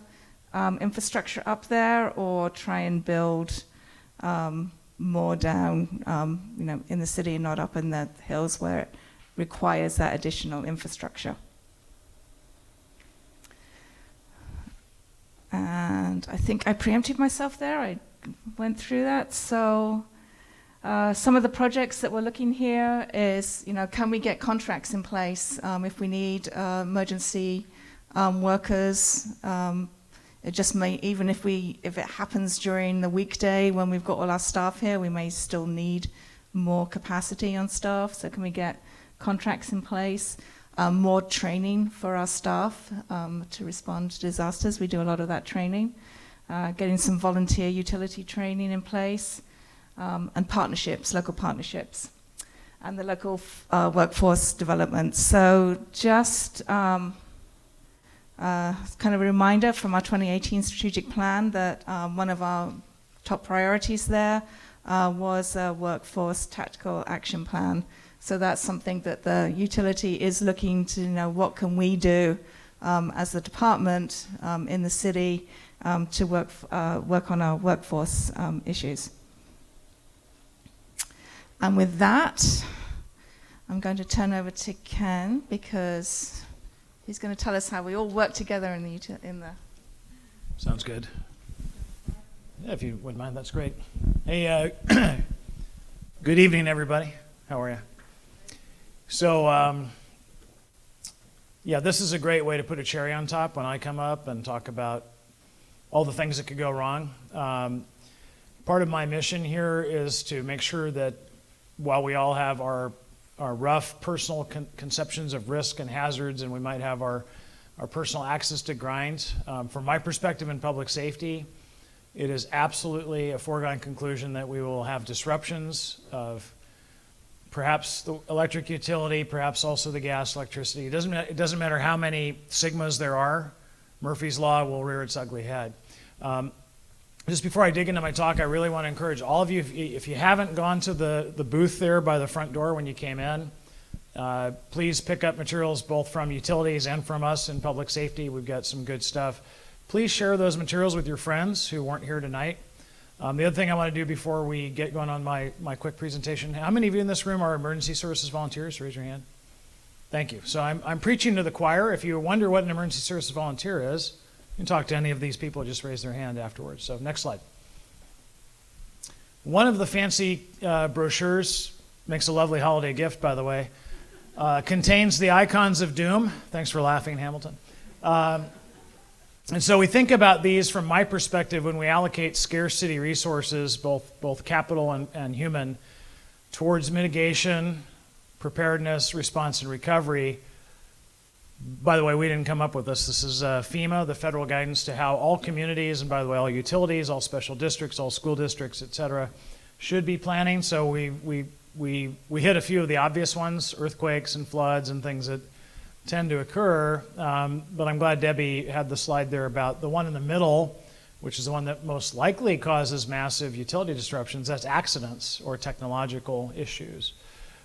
infrastructure up there, or try and build more down, in the city and not up in the hills where it requires that additional infrastructure. And I think I preempted myself there. I went through that. So some of the projects that we're looking here is, can we get contracts in place if we need emergency workers? It just may, even if it happens during the weekday when we've got all our staff here, we may still need more capacity on staff. So can we get contracts in place? More training for our staff to respond to disasters. We do a lot of that training. Getting some volunteer utility training in place, and partnerships, local partnerships, and the local workforce development. So just kind of a reminder from our 2018 strategic plan that one of our top priorities there was a workforce tactical action plan. So that's something that the utility is looking to know, what can we do as the department in the city to work on our workforce issues. And with that, I'm going to turn over to Ken, because He's going to tell us how we all work together in the Sounds good. Yeah, if you wouldn't mind, that's great. Hey, good evening, everybody. How are you? So, yeah, this is a great way to put a cherry on top when I come up and talk about all the things that could go wrong. Part of my mission here is to make sure that while we all have our rough personal conceptions of risk and hazards, and we might have our personal axes to grind, from my perspective in public safety, it is absolutely a foregone conclusion that we will have disruptions of perhaps the electric utility, perhaps also the gas, electricity. It doesn't matter how many sigmas there are, Murphy's Law will rear its ugly head. Just before I dig into my talk, I really want to encourage all of you, if you haven't gone to the booth there by the front door when you came in, please pick up materials both from utilities and from us in public safety. We've got some good stuff. Please share those materials with your friends who weren't here tonight. The other thing I want to do before we get going on my quick presentation, how many of you in this room are emergency services volunteers? Raise your hand. Thank you. So I'm preaching to the choir. If you wonder what an emergency services volunteer is, you can talk to any of these people who just raise their hand afterwards. So next slide. One of the fancy brochures, makes a lovely holiday gift, by the way, contains the icons of doom. Thanks for laughing, Hamilton. And so we think about these from my perspective when we allocate scarce city resources, both capital and human, towards mitigation, preparedness, response, and recovery. By the way, we didn't come up with this. This is FEMA, the federal guidance to how all communities, and by the way, all utilities, all special districts, all school districts, et cetera, should be planning. So we hit a few of the obvious ones, earthquakes and floods and things that tend to occur. But I'm glad Debbie had the slide there about the one in the middle, which is the one that most likely causes massive utility disruptions. That's accidents or technological issues.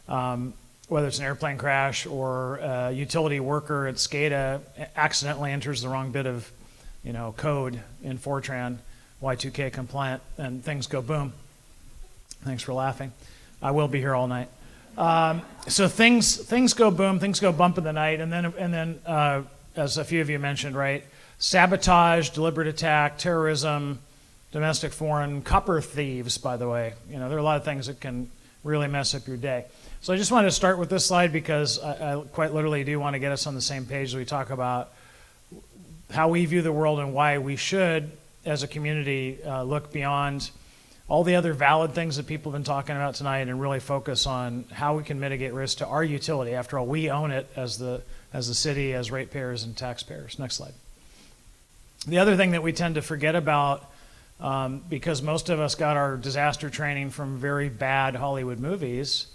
Whether it's an airplane crash or a utility worker at SCADA accidentally enters the wrong bit of, code in Fortran, Y2K compliant, and things go boom. Thanks for laughing. I will be here all night. So things go boom, things go bump in the night, and then as a few of you mentioned, right, sabotage, deliberate attack, terrorism, domestic, foreign, copper thieves. By the way, there are a lot of things that can really mess up your day. So I just wanted to start with this slide because I quite literally do want to get us on the same page as we talk about how we view the world and why we should, as a community, look beyond all the other valid things that people have been talking about tonight and really focus on how we can mitigate risk to our utility. After all, we own it as the city, as ratepayers and taxpayers. Next slide. The other thing that we tend to forget about, because most of us got our disaster training from very bad Hollywood movies,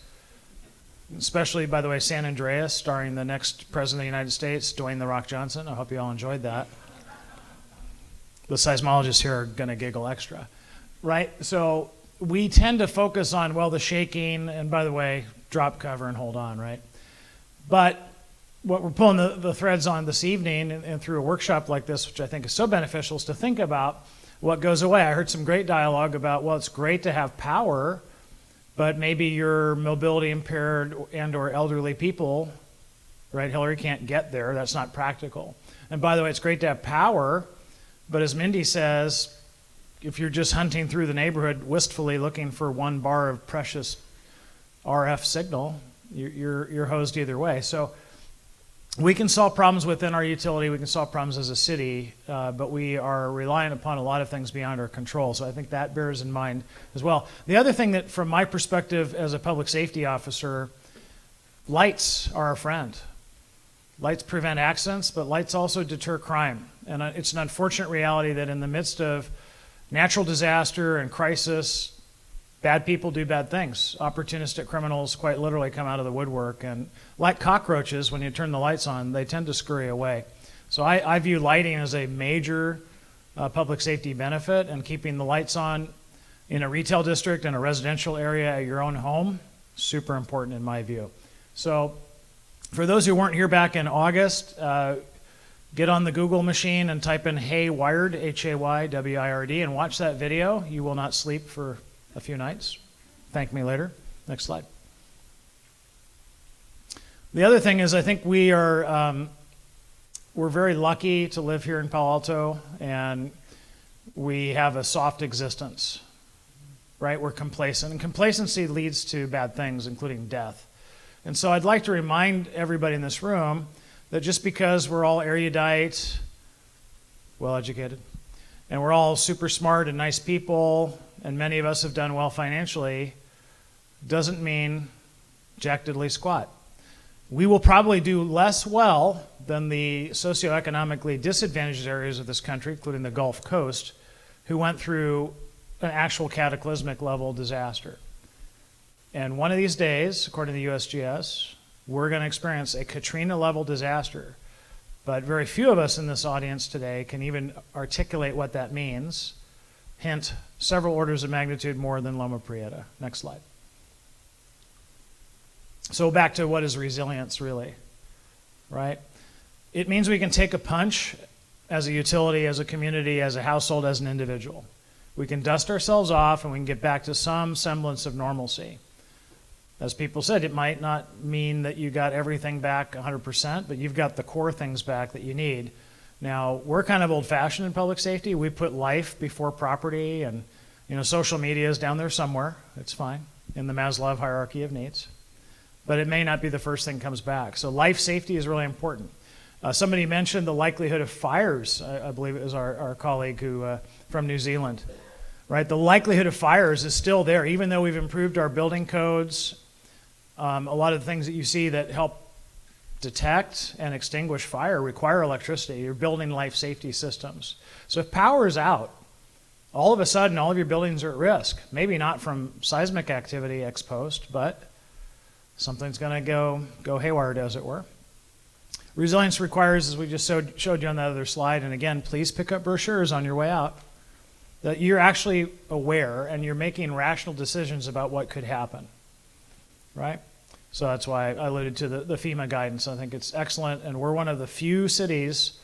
especially, by the way, San Andreas, starring the next president of the United States, Dwayne "The Rock" Johnson. I hope you all enjoyed that. The seismologists here are going to giggle extra, right? So we tend to focus on, the shaking, and by the way, drop cover and hold on, right? But what we're pulling the threads on this evening and through a workshop like this, which I think is so beneficial, is to think about what goes away. I heard some great dialogue about, it's great to have power, but maybe you're mobility impaired and or elderly people, right? Hillary can't get there. That's not practical. And by the way, it's great to have power, but as Mindy says, if you're just hunting through the neighborhood wistfully looking for one bar of precious RF signal, you're hosed either way. So we can solve problems within our utility, we can solve problems as a city, but we are reliant upon a lot of things beyond our control. So I think that bears in mind as well. The other thing that, from my perspective as a public safety officer, lights are a friend. Lights prevent accidents, but lights also deter crime. And it's an unfortunate reality that in the midst of natural disaster and crisis, bad people do bad things. Opportunistic criminals quite literally come out of the woodwork, and like cockroaches, when you turn the lights on, they tend to scurry away. So I view lighting as a major public safety benefit, and keeping the lights on in a retail district, in a residential area, at your own home, super important in my view. So for those who weren't here back in August, get on the Google machine and type in "Hey Wired," H-A-Y-W-I-R-D, and watch that video. You will not sleep for a few nights. Thank me later. Next slide. The other thing is, I think we are we're very lucky to live here in Palo Alto, and we have a soft existence, right? We're complacent, and complacency leads to bad things, including death. And so I'd like to remind everybody in this room that just because we're all erudite, well-educated, and we're all super smart and nice people, and many of us have done well financially, doesn't mean jack diddly squat. We will probably do less well than the socioeconomically disadvantaged areas of this country, including the Gulf Coast, who went through an actual cataclysmic level disaster. And one of these days, according to the USGS, we're going to experience a Katrina-level disaster. But very few of us in this audience today can even articulate what that means. Hint, several orders of magnitude more than Loma Prieta. Next slide. So back to what is resilience really, right? It means we can take a punch as a utility, as a community, as a household, as an individual. We can dust ourselves off and we can get back to some semblance of normalcy. As people said, it might not mean that you got everything back 100%, but you've got the core things back that you need. Now, we're kind of old-fashioned in public safety. We put life before property, and social media is down there somewhere. It's fine, in the Maslow hierarchy of needs. But it may not be the first thing that comes back. So life safety is really important. Somebody mentioned the likelihood of fires. I believe it was our colleague who from New Zealand. Right? The likelihood of fires is still there, even though we've improved our building codes. A lot of the things that you see that help detect and extinguish fire require electricity. You're building life safety systems. So if power is out, all of a sudden all of your buildings are at risk. Maybe not from seismic activity ex post, but something's going to go haywire, as it were. Resilience requires, as we just showed you on that other slide, and again, please pick up brochures on your way out, that you're actually aware and you're making rational decisions about what could happen, right? So that's why I alluded to the FEMA guidance. I think it's excellent, and we're one of the few cities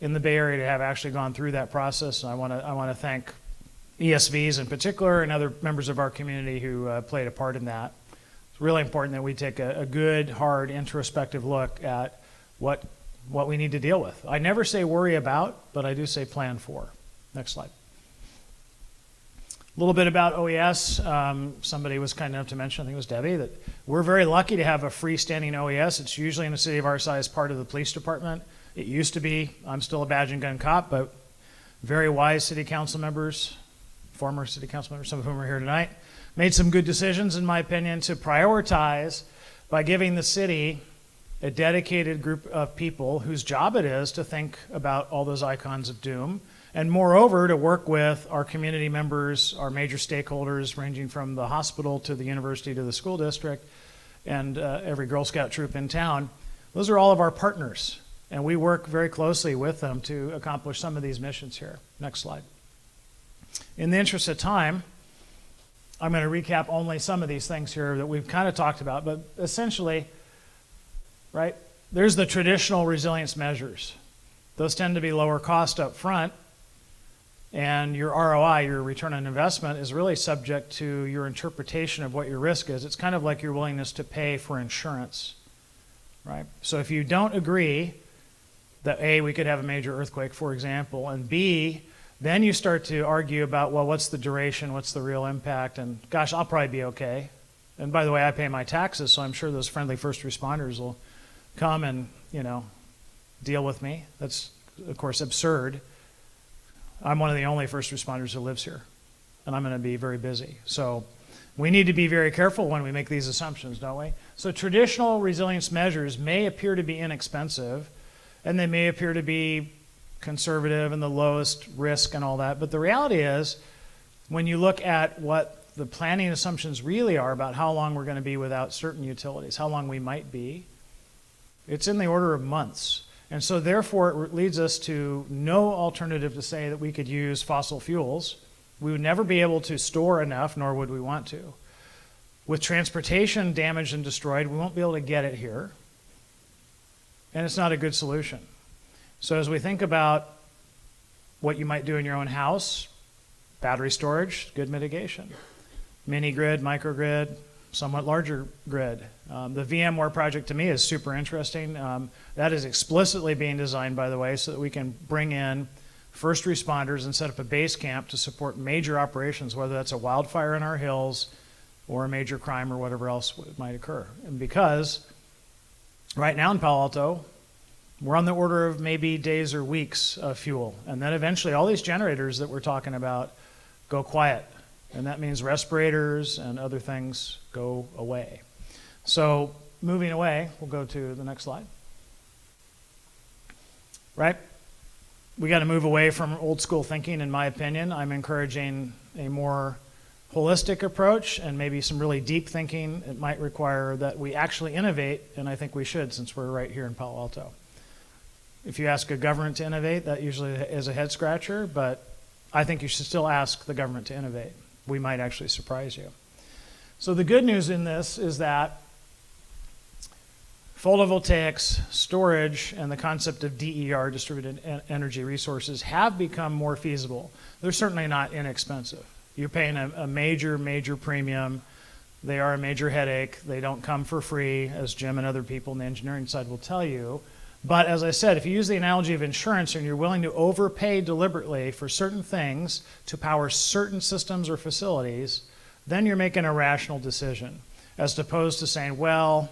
in the Bay Area to have actually gone through that process, and I want to thank ESVs in particular and other members of our community who played a part in that. It's really important that we take a good, hard, introspective look at what we need to deal with. I never say worry about, but I do say plan for. Next slide. A little bit about OES. Somebody was kind enough to mention, I think it was Debbie, that we're very lucky to have a freestanding OES. It's usually in a city of our size part of the police department. It used to be, I'm still a badge and gun cop, but very wise city council members, former city council members, some of whom are here tonight, made some good decisions, in my opinion, to prioritize by giving the city a dedicated group of people whose job it is to think about all those icons of doom, and moreover, to work with our community members, our major stakeholders, ranging from the hospital to the university to the school district, and every Girl Scout troop in town. Those are all of our partners, and we work very closely with them to accomplish some of these missions here. Next slide. In the interest of time, I'm going to recap only some of these things here that we've kind of talked about, but essentially, right, there's the traditional resilience measures. Those tend to be lower cost up front, and your ROI, your return on investment, is really subject to your interpretation of what your risk is. It's kind of like your willingness to pay for insurance, right? So if you don't agree that A, we could have a major earthquake, for example, and B, then you start to argue about, well, what's the duration, what's the real impact, and gosh, I'll probably be okay. And by the way, I pay my taxes, so I'm sure those friendly first responders will come and, deal with me. That's, of course, absurd. I'm one of the only first responders who lives here, and I'm going to be very busy. So we need to be very careful when we make these assumptions, don't we? So traditional resilience measures may appear to be inexpensive, and they may appear to be conservative and the lowest risk and all that, but the reality is, when you look at what the planning assumptions really are about how long we're going to be without certain utilities, how long we might be, it's in the order of months. And so therefore it leads us to no alternative to say that we could use fossil fuels. We would never be able to store enough, nor would we want to. With transportation damaged and destroyed, we won't be able to get it here. And it's not a good solution. So as we think about what you might do in your own house, battery storage, good mitigation. Mini grid, microgrid, somewhat larger grid. The VMware project to me is super interesting. That is explicitly being designed, by the way, so that we can bring in first responders and set up a base camp to support major operations, whether that's a wildfire in our hills or a major crime or whatever else might occur. And because right now in Palo Alto, we're on the order of maybe days or weeks of fuel. And then eventually all these generators that we're talking about go quiet. And that means respirators and other things go away. So moving away, we'll go to the next slide. Right? We got to move away from old school thinking, in my opinion. I'm encouraging a more holistic approach and maybe some really deep thinking. It might require that we actually innovate, and I think we should, since we're right here in Palo Alto. If you ask a government to innovate, that usually is a head scratcher, but I think you should still ask the government to innovate. We might actually surprise you. So the good news in this is that photovoltaics, storage, and the concept of DER, distributed energy resources, have become more feasible. They're certainly not inexpensive. You're paying a major, major premium. They are a major headache. They don't come for free, as Jim and other people on the engineering side will tell you. But as I said, if you use the analogy of insurance and you're willing to overpay deliberately for certain things to power certain systems or facilities, then you're making a rational decision, as opposed to saying, well,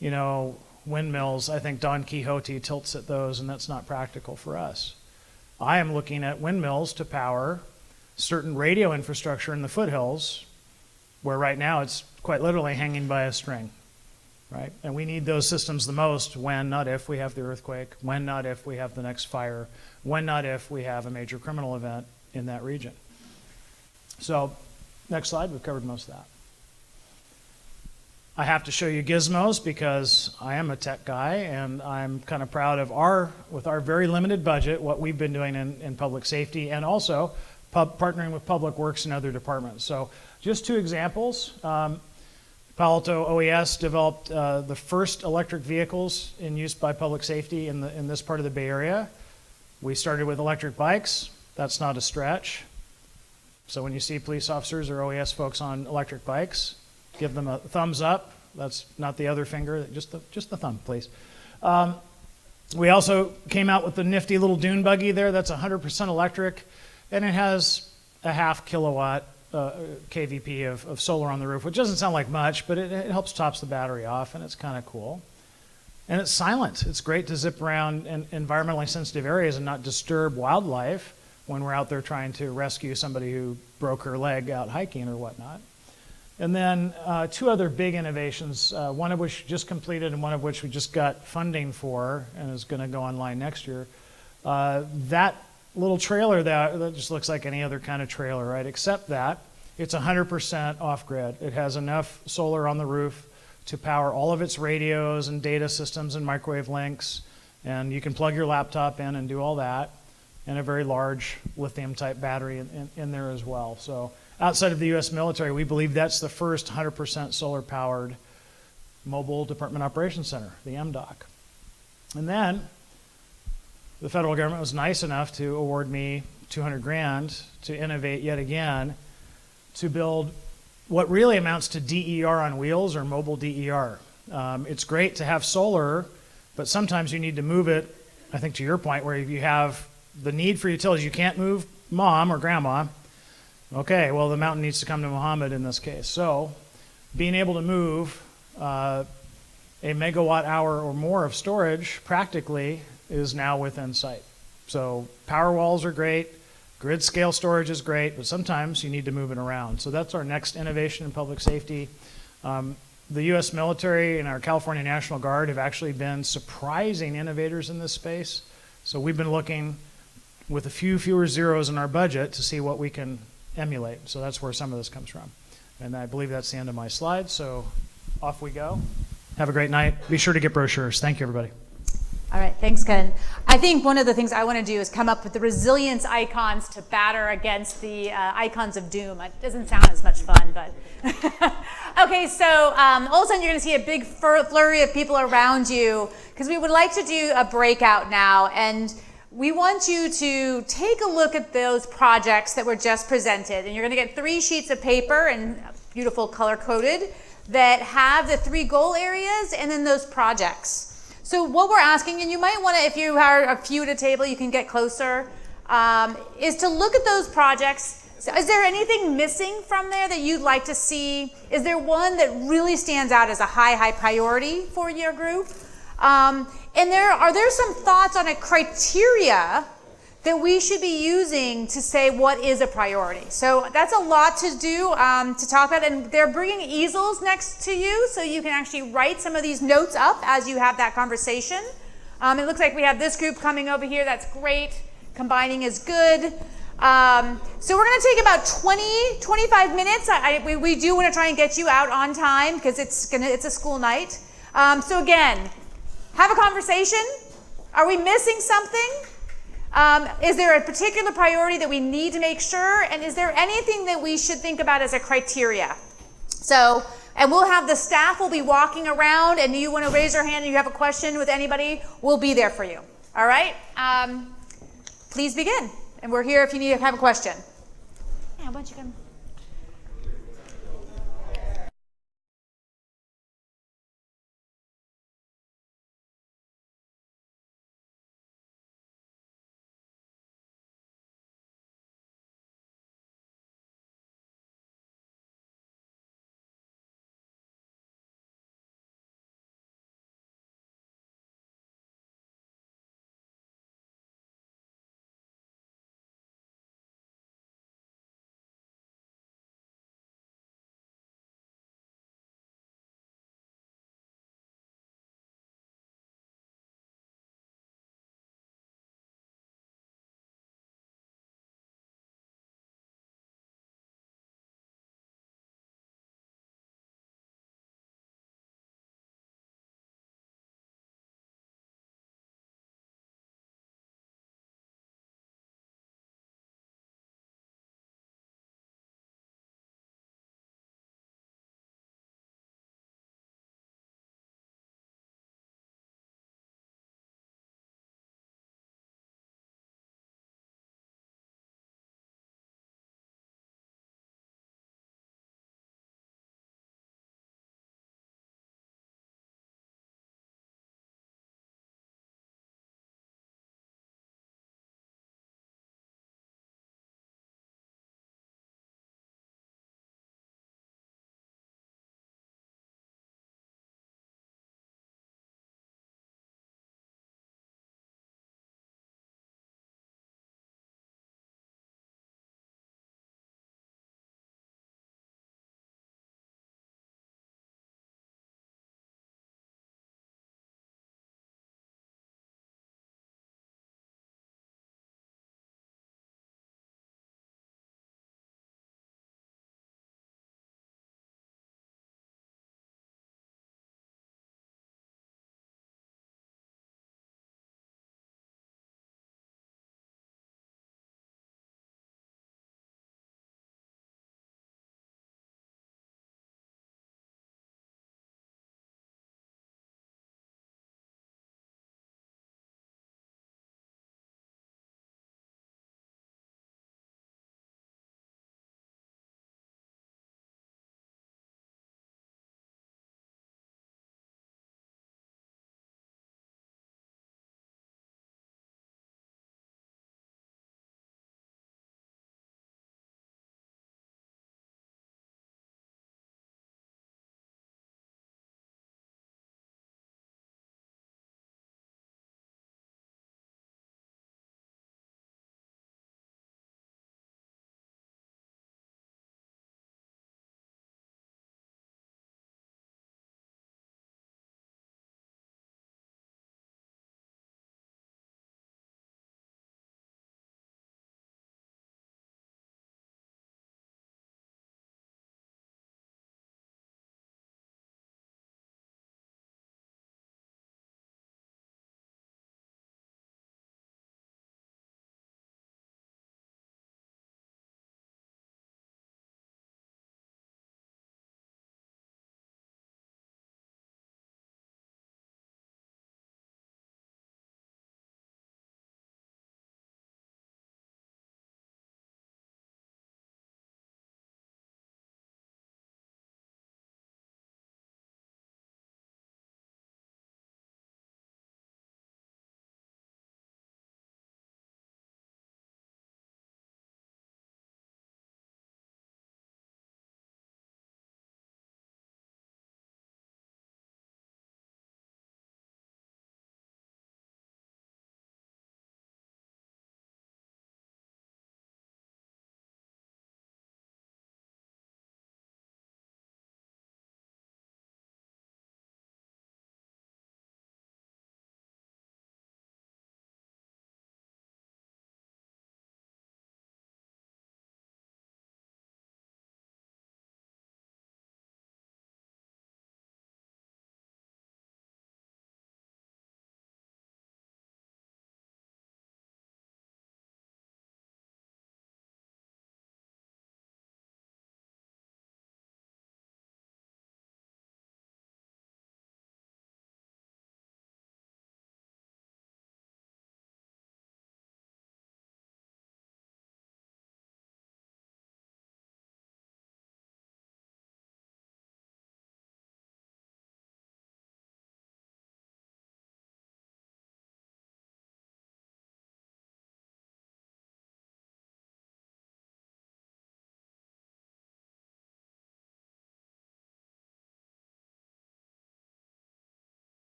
you know, windmills, I think Don Quixote tilts at those, and that's not practical for us. I am looking at windmills to power certain radio infrastructure in the foothills, where right now it's quite literally hanging by a string, right? And we need those systems the most when, not if, we have the earthquake, when, not if, we have the next fire, when, not if, we have a major criminal event in that region. So, next slide, we've covered most of that. I have to show you gizmos because I am a tech guy, and I'm kind of proud of with our very limited budget, what we've been doing in public safety, and also partnering with Public Works and other departments. So just two examples. Palo Alto OES developed the first electric vehicles in use by public safety in this part of the Bay Area. We started with electric bikes. That's not a stretch. So when you see police officers or OES folks on electric bikes, give them a thumbs up. That's not the other finger, just the thumb, please. We also came out with the nifty little dune buggy there. That's 100% electric, and it has a 0.5 kilowatt kVp of solar on the roof, which doesn't sound like much, but it helps tops the battery off, and it's kind of cool. And it's silent. It's great to zip around in environmentally sensitive areas and not disturb wildlife when we're out there trying to rescue somebody who broke her leg out hiking or whatnot. And then two other big innovations, one of which just completed and one of which we just got funding for and is going to go online next year. That little trailer that just looks like any other kind of trailer, right? Except that it's 100% off-grid. It has enough solar on the roof to power all of its radios and data systems and microwave links, and you can plug your laptop in and do all that, and a very large lithium-type battery in there as well. So outside of the U.S. military, we believe that's the first 100% solar-powered mobile Department Operations Center, the MDOC. And then the federal government was nice enough to award me $200 grand to innovate yet again to build what really amounts to DER on wheels, or mobile DER. It's great to have solar, but sometimes you need to move it, I think to your point, where if you have the need for utilities, you can't move mom or grandma. Okay, well, the mountain needs to come to Muhammad in this case. So being able to move a megawatt hour or more of storage practically is now within sight. So power walls are great, grid scale storage is great, but sometimes you need to move it around. So that's our next innovation in public safety. The U.S. military and our California National Guard have actually been surprising innovators in this space. So we've been looking with a few fewer zeros in our budget to see what we can emulate. So that's where some of this comes from. And I believe that's the end of my slides. So off we go. Have a great night. Be sure to get brochures. Thank you, everybody. All right, thanks, Ken. I think one of the things I want to do is come up with the resilience icons to batter against the icons of doom. It doesn't sound as much fun, but. Okay, so all of a sudden you're going to see a big flurry of people around you, because we would like to do a breakout now, and we want you to take a look at those projects that were just presented. And you're going to get 3 sheets of paper, and beautiful color-coded, that have the 3 goal areas and then those projects. So what we're asking, and you might want to, if you are a few at a table, you can get closer, is to look at those projects. So is there anything missing from there that you'd like to see? Is there one that really stands out as a high priority for your group? And are there some thoughts on a criteria that we should be using to say what is a priority? So that's a lot to do, to talk about, and they're bringing easels next to you so you can actually write some of these notes up as you have that conversation. It looks like we have this group coming over here. That's great. Combining is good. So we're going to take about 25 minutes. We do want to try and get you out on time because it's a school night. So again, have a conversation. Are we missing something? Is there a particular priority that we need to make sure? And is there anything that we should think about as a criteria? So, and we'll have the staff will be walking around, and you want to raise your hand and you have a question with anybody, we'll be there for you. All right? Please begin. And we're here if you have a question. Yeah, why don't you come?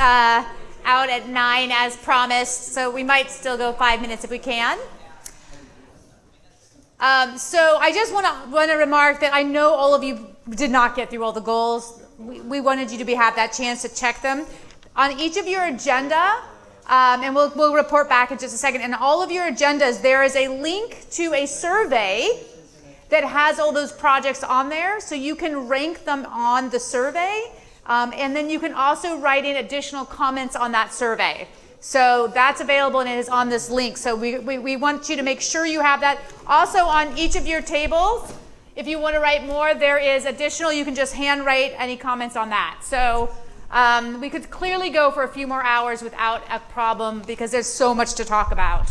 out at 9 as promised, so we might still go 5 minutes if we can. So I just want to remark that I know all of you did not get through all the goals. We wanted you to have that chance to check them. On each of your agenda, and we'll report back in just a second, and all of your agendas, there is a link to a survey that has all those projects on there, so you can rank them on the survey, and then you can also write in additional comments on that survey. So that's available and it is on this link. So we want you to make sure you have that. Also on each of your tables, if you want to write more, there is additional, you can just hand write any comments on that. So we could clearly go for a few more hours without a problem because there's so much to talk about.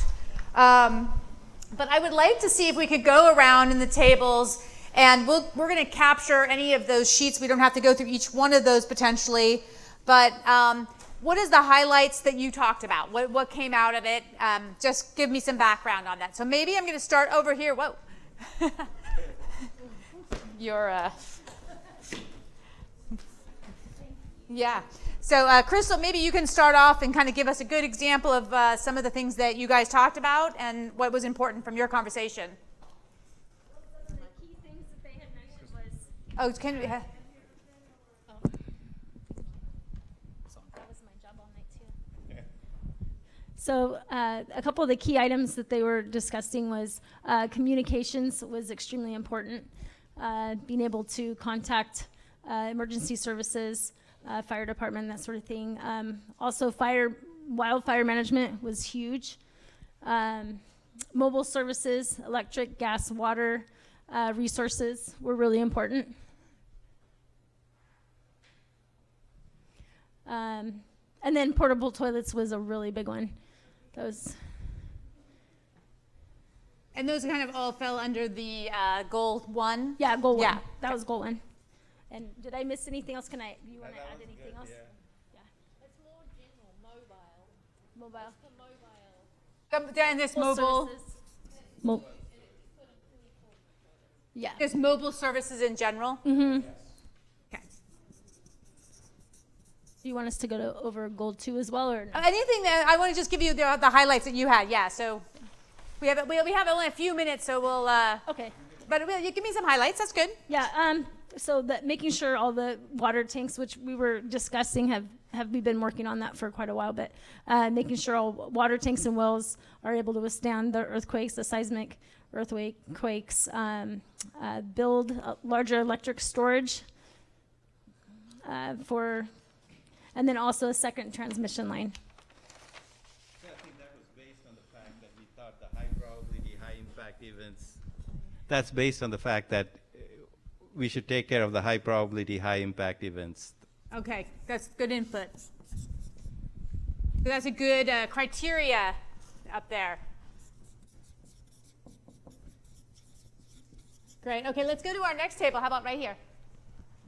But I would like to see if we could go around in the tables and we're going to capture any of those sheets. We don't have to go through each one of those potentially, but what is the highlights that you talked about? What came out of it? Just give me some background on that. So maybe I'm going to start over here. Whoa. You're, yeah. So Crystal, maybe you can start off and kind of give us a good example of some of the things that you guys talked about and what was important from your conversation. The key things that they had mentioned was... Oh, can we... So a couple of the key items that they were discussing was communications was extremely important. Being able to contact emergency services, fire department, that sort of thing. Also wildfire management was huge. Mobile services, electric, gas, water, resources were really important. And then portable toilets was a really big one. And those kind of all fell under the goal 1? Yeah, goal 1. Yeah. That was goal 1. And did I miss anything else? Do you want to add anything else? Yeah. It's more general, mobile. Mobile. And this mobile. Yeah. Just mobile services in general? Mm-hmm. Okay. Do you want us to go over goal 2 as well, or no? Anything that I want to just give you the highlights that you had. Yeah. So we have only a few minutes, so we'll. Okay. But you give me some highlights. That's good. Yeah. So that making sure all the water tanks, which we were discussing, have we been working on that for quite a while, but making sure all water tanks and wells are able to withstand the earthquakes, the seismic earthquakes, build larger electric storage and then also a second transmission line. Yeah, I think that was based on the fact that we thought the high probability, high impact events, that's based on the fact that we should take care of the high probability, high impact events. Okay, that's good input. That's a good criteria up there. Great. Okay, let's go to our next table. How about right here?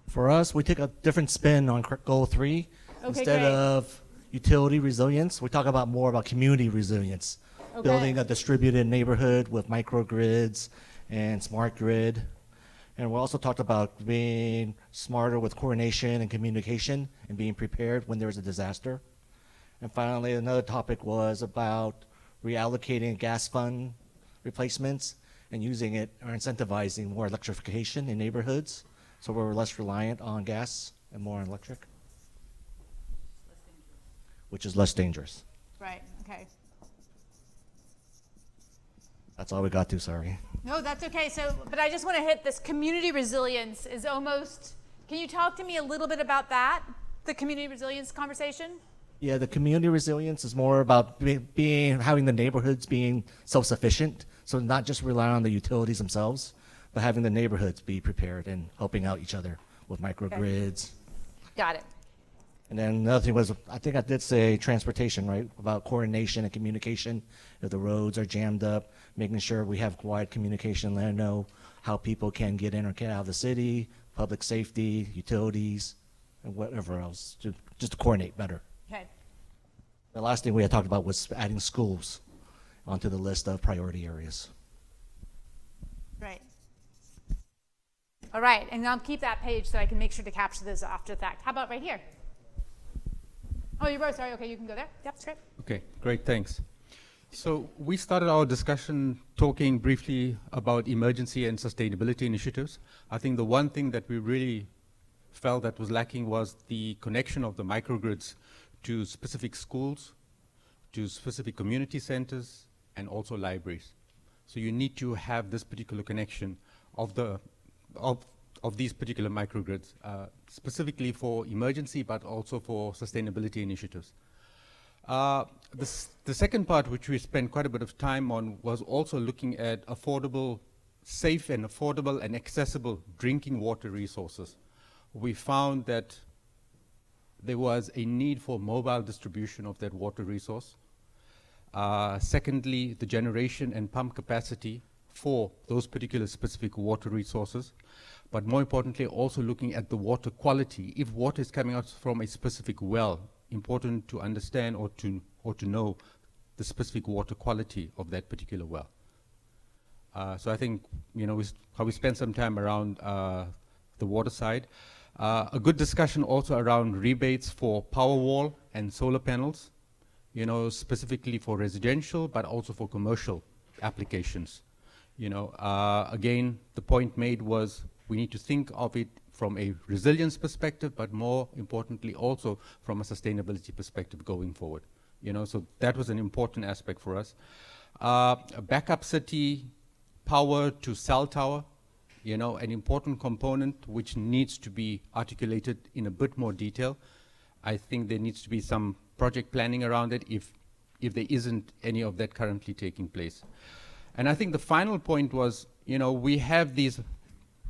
For us, we took a different spin on goal 3. Okay, Instead great. of utility resilience, we talk about more about community resilience. Okay. Building a distributed neighborhood with microgrids and smart grid. And we also talked about being smarter with coordination and communication and being prepared when there's a disaster. And finally, another topic was about reallocating gas fund replacements and using it or incentivizing more electrification in neighborhoods so we're less reliant on gas and more on electric, which is less dangerous. Right, okay. That's all we got to, sorry. No, that's okay. So, but I just want to hit this community resilience is almost, can you talk to me a little bit about that? The community resilience conversation? Yeah, the community resilience is more about having the neighborhoods being self-sufficient, so not just rely on the utilities themselves, but having the neighborhoods be prepared and helping out each other with microgrids. Got it. And then another thing was, I think I did say transportation, right? About coordination and communication. If the roads are jammed up, making sure we have wide communication, let them know how people can get in or get out of the city, public safety, utilities, and whatever else, just to coordinate better. Okay. The last thing we had talked about was adding schools onto the list of priority areas. Right. All right, and I'll keep that page so I can make sure to capture this after the fact. How about right here? Oh, you wrote, sorry, okay, you can go there. Yep, that's great. Okay, great, thanks. So we started our discussion talking briefly about emergency and sustainability initiatives. I think the one thing that we really felt that was lacking was the connection of the microgrids to specific schools, to specific community centers, and also libraries. So you need to have this particular connection of these particular microgrids, specifically for emergency, but also for sustainability initiatives. The second part, which we spent quite a bit of time on, was also looking at affordable, safe and affordable and accessible drinking water resources. We found that there was a need for mobile distribution of that water resource. Secondly, the generation and pump capacity for those particular specific water resources. But more importantly, also looking at the water quality. If water is coming out from a specific well, important to understand or to know the specific water quality of that particular well. So I think, you know, we spent some time around the water side. A good discussion also around rebates for Powerwall and solar panels, you know, specifically for residential, but also for commercial applications. You know, again, the point made was we need to think of it from a resilience perspective, but more importantly also from a sustainability perspective going forward. You know, so that was an important aspect for us. A backup city power to cell tower, you know, an important component which needs to be articulated in a bit more detail. I think there needs to be some project planning around it if there isn't any of that currently taking place. And I think the final point was, you know, we have these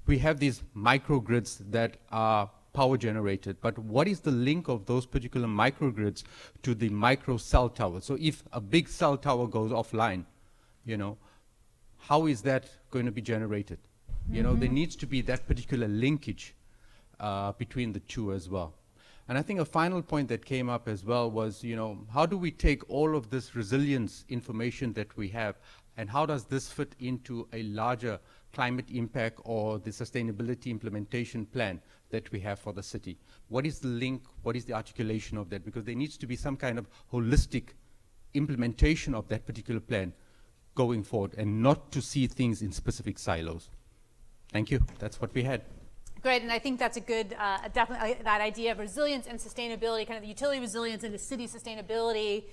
microgrids that are power generated, but what is the link of those particular microgrids to the micro cell tower? So if a big cell tower goes offline, you know, how is that going to be generated? You know, there needs to be that particular linkage between the two as well. And I think a final point that came up as well was, you know, how do we take all of this resilience information that we have, and how does this fit into a larger climate impact or the sustainability implementation plan that we have for the city? What is the link? What is the articulation of that? Because there needs to be some kind of holistic implementation of that particular plan going forward, and not to see things in specific silos. Thank you. That's what we had. Great, and I think that's a good, definitely that idea of resilience and sustainability, kind of the utility resilience into city sustainability.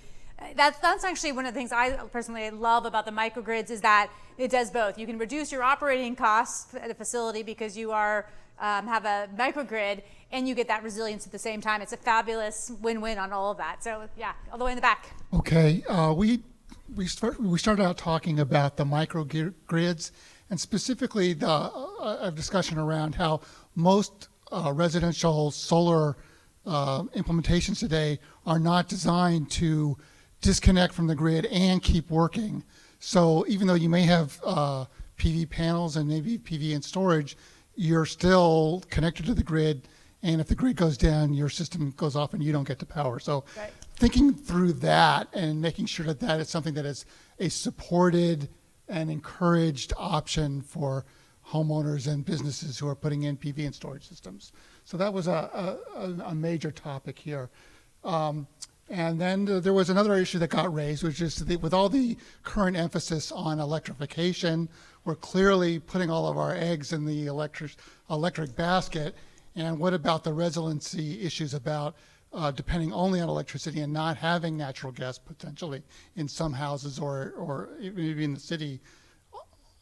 That's actually one of the things I personally love about the microgrids, is that it does both. You can reduce your operating costs at a facility because you are have a microgrid, and you get that resilience at the same time. It's a fabulous win-win on all of that. So yeah, all the way in the back. Okay, we started out talking about the microgrids, and specifically a discussion around how most residential solar implementations today are not designed to disconnect from the grid and keep working. So even though you may have PV panels and maybe PV and storage, you're still connected to the grid, and if the grid goes down, your system goes off and you don't get the power. So thinking through that and making sure that that is something that is a supported and encouraged option for homeowners and businesses who are putting in PV and storage systems. So that was a major topic here. And then there was another issue that got raised, which is with all the current emphasis on electrification, we're clearly putting all of our eggs in the electric basket. And what about the resiliency issues about depending only on electricity and not having natural gas potentially in some houses or maybe in the city,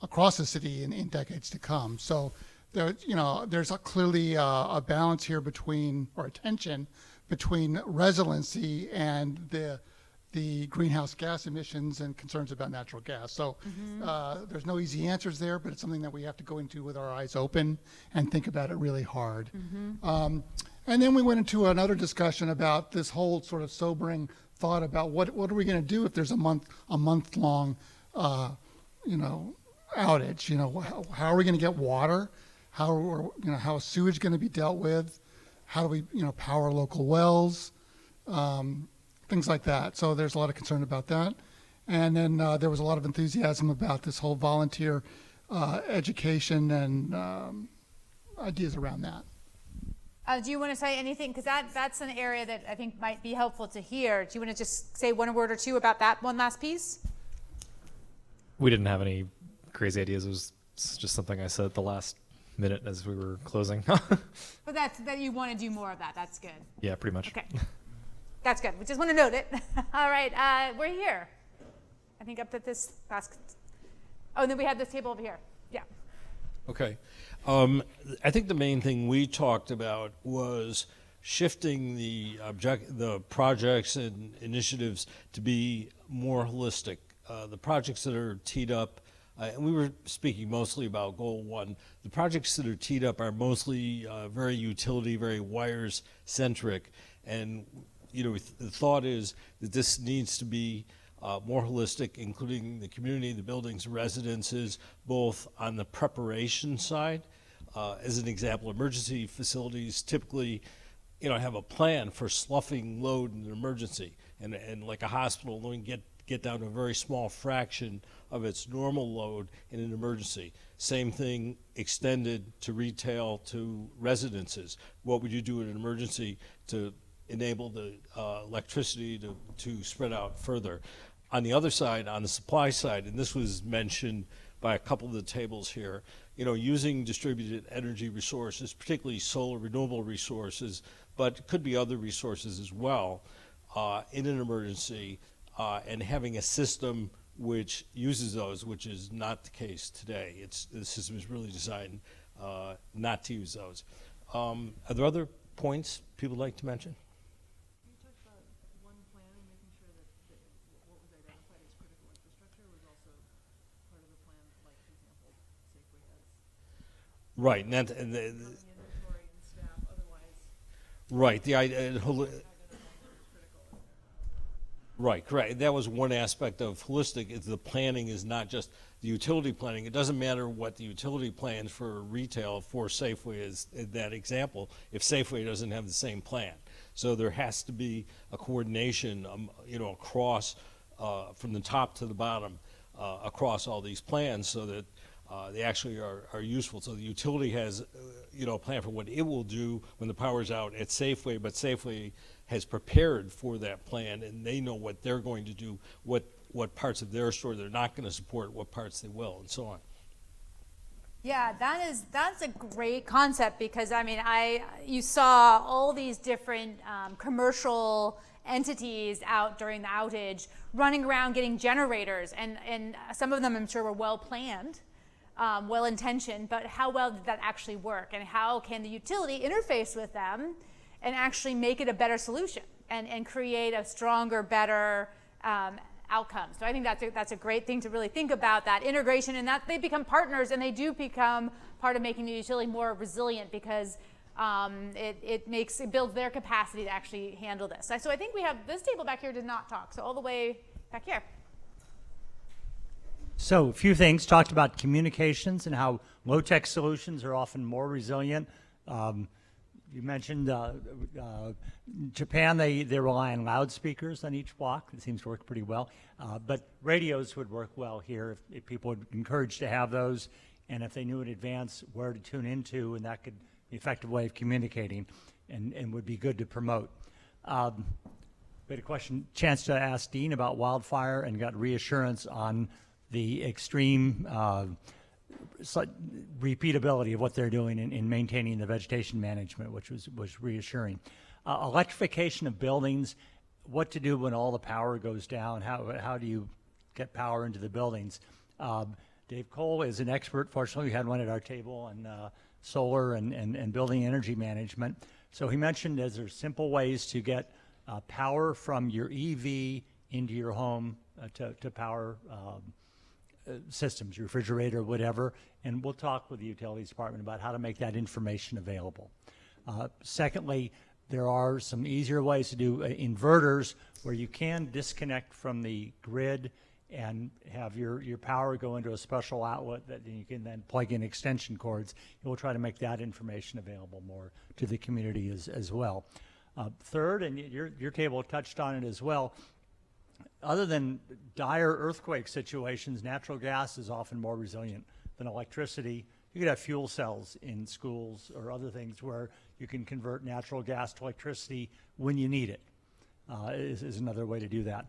across the city in decades to come. So there, you know, there's clearly a balance here between, or a tension between resiliency and the greenhouse gas emissions and concerns about natural gas. So there's no easy answers there, but it's something that we have to go into with our eyes open and think about it really hard. And then we went into another discussion about this whole sort of sobering thought about what are we going to do if there's a month long, you know, outage. You know, how are we going to get water? How is sewage going to be dealt with? How do we, you know, power local wells? Things like that. So there's a lot of concern about that. And then there was a lot of enthusiasm about this whole volunteer education and ideas around that. Do you want to say anything? Because that's an area that I think might be helpful to hear. Do you want to just say one word or two about that one last piece? We didn't have any crazy ideas. It was just something I said at the last minute as we were closing. But that you want to do more of that. That's good. Yeah, pretty much. Okay. That's good. We just want to note it. All right. We're here. I think up at this last. Oh, and then we have this table over here. Yeah. Okay. I think the main thing we talked about was shifting the projects and initiatives to be more holistic. The projects that are teed up, and we were speaking mostly about goal one, the projects that are teed up are mostly very utility, very wires centric. And, you know, the thought is that this needs to be more holistic, including the community, the buildings, residences, both on the preparation side. As an example, emergency facilities typically, you know, have a plan for sloughing load in an emergency, and like a hospital, only get down to a very small fraction of its normal load in an emergency. Same thing extended to retail, to residences. What would you do in an emergency to enable the electricity to spread out further? On the other side, on the supply side, and this was mentioned by a couple of the tables here, you know, using distributed energy resources, particularly solar renewable resources, but it could be other resources as well, in an emergency, and having a system which uses those, which is not the case today. The system is really designed not to use those. Are there other points people would like to mention? Right, and right. The idea, right, correct. That was one aspect of holistic. Is the planning is not just the utility planning. It doesn't matter what the utility plans for retail for Safeway is in that example if Safeway doesn't have the same plan. So there has to be a coordination, you know, across from the top to the bottom across all these plans, so that they actually are useful. So the utility has, you know, a plan for what it will do when the power's out at Safeway, but Safeway has prepared for that plan, and they know what they're going to do, what parts of their store they're not going to support, what parts they will, and so on. Yeah, that's a great concept, because I mean, you saw all these different commercial entities out during the outage running around getting generators, and some of them I'm sure were well planned. Well intentioned, but how well did that actually work, and how can the utility interface with them and actually make it a better solution and create a stronger, better outcome? So I think that's a great thing to really think about, that integration, and that they become partners, and they do become part of making the utility more resilient, because it builds their capacity to actually handle this. So I think we have this table back here did not talk, so all the way back here. So a few things, talked about communications and how low-tech solutions are often more resilient. You mentioned Japan, they rely on loudspeakers on each block. It seems to work pretty well. But radios would work well here if people would encourage to have those, and if they knew in advance where to tune into, and that could be an effective way of communicating and would be good to promote. We had a chance to ask Dean about wildfire and got reassurance on the extreme repeatability of what they're doing in maintaining the vegetation management, which was reassuring. Electrification of buildings, what to do when all the power goes down, how do you get power into the buildings? Dave Cole is an expert. Fortunately, we had one at our table on solar and building energy management. So he mentioned there's simple ways to get power from your EV into your home to power systems, your refrigerator, whatever, and we'll talk with the utilities department about how to make that information available. Secondly, there are some easier ways to do inverters where you can disconnect from the grid and have your power go into a special outlet that you can then plug in extension cords. We'll try to make that information available more to the community as well. Third, and your table touched on it as well, other than dire earthquake situations, natural gas is often more resilient than electricity You could have fuel cells in schools or other things where you can convert natural gas to electricity when you need it. Is another way to do that.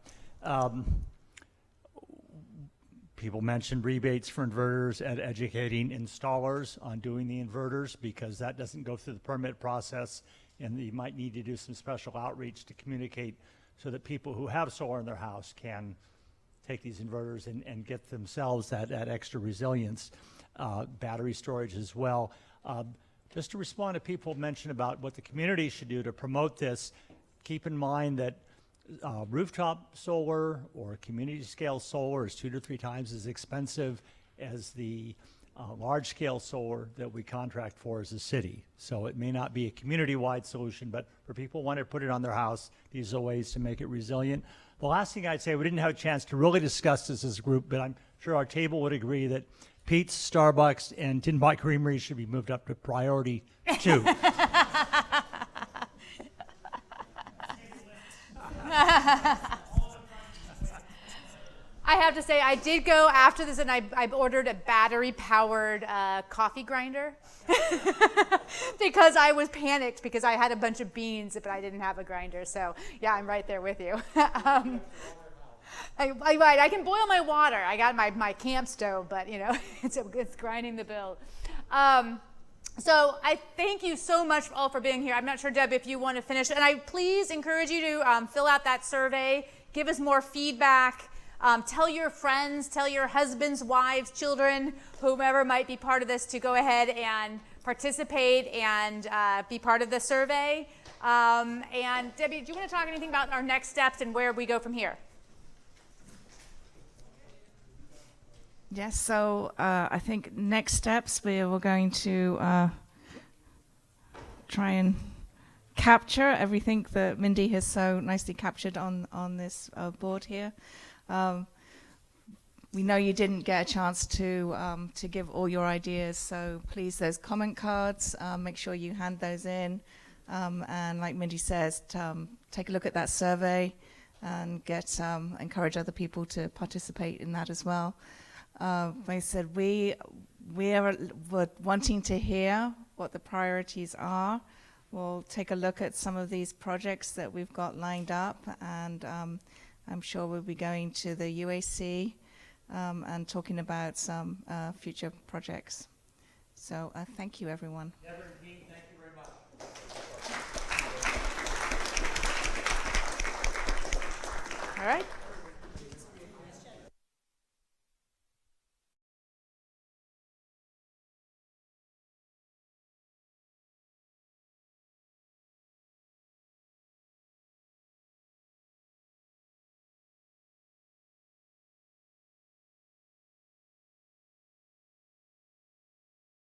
People mentioned rebates for inverters and educating installers on doing the inverters, because that doesn't go through the permit process, and you might need to do some special outreach to communicate so that people who have solar in their house can take these inverters and get themselves that extra resilience. Battery storage as well. Just to respond to people mentioned about what the community should do to promote this, keep in mind that rooftop solar or community scale solar is 2 to 3 times as expensive as the large scale solar that we contract for as a city. So it may not be a community-wide solution, but for people who want to put it on their house, these are ways to make it resilient. The last thing I'd say, we didn't have a chance to really discuss this as a group, but I'm sure our table would agree that Pete's, Starbucks, and Tin Pot Creamery should be moved up to priority 2. I have to say, I did go after this, and I ordered a battery-powered coffee grinder because I was panicked because I had a bunch of beans, but I didn't have a grinder. So, yeah, I'm right there with you. I can boil my water. I got my camp stove, but, you know, it's grinding the bill. So I thank you so much all for being here. I'm not sure, Deb, if you want to finish. And I please encourage you to fill out that survey, give us more feedback. Tell your friends, tell your husbands, wives, children, whomever might be part of this, to go ahead and participate and be part of the survey. And Debbie, do you want to talk anything about our next steps and where we go from here? Yes, so I think next steps, we're going to try and capture everything that Mindy has so nicely captured on this board here. We know you didn't get a chance to give all your ideas, so please, there's comment cards. Make sure you hand those in, and like Mindy says, take a look at that survey and encourage other people to participate in that as well. Like I said, we're wanting to hear what the priorities are. We'll take a look at some of these projects that we've got lined up, and I'm sure we'll be going to the UAC and talking about some future projects. So thank you, everyone. Deborah and Dean, thank you very much. All right.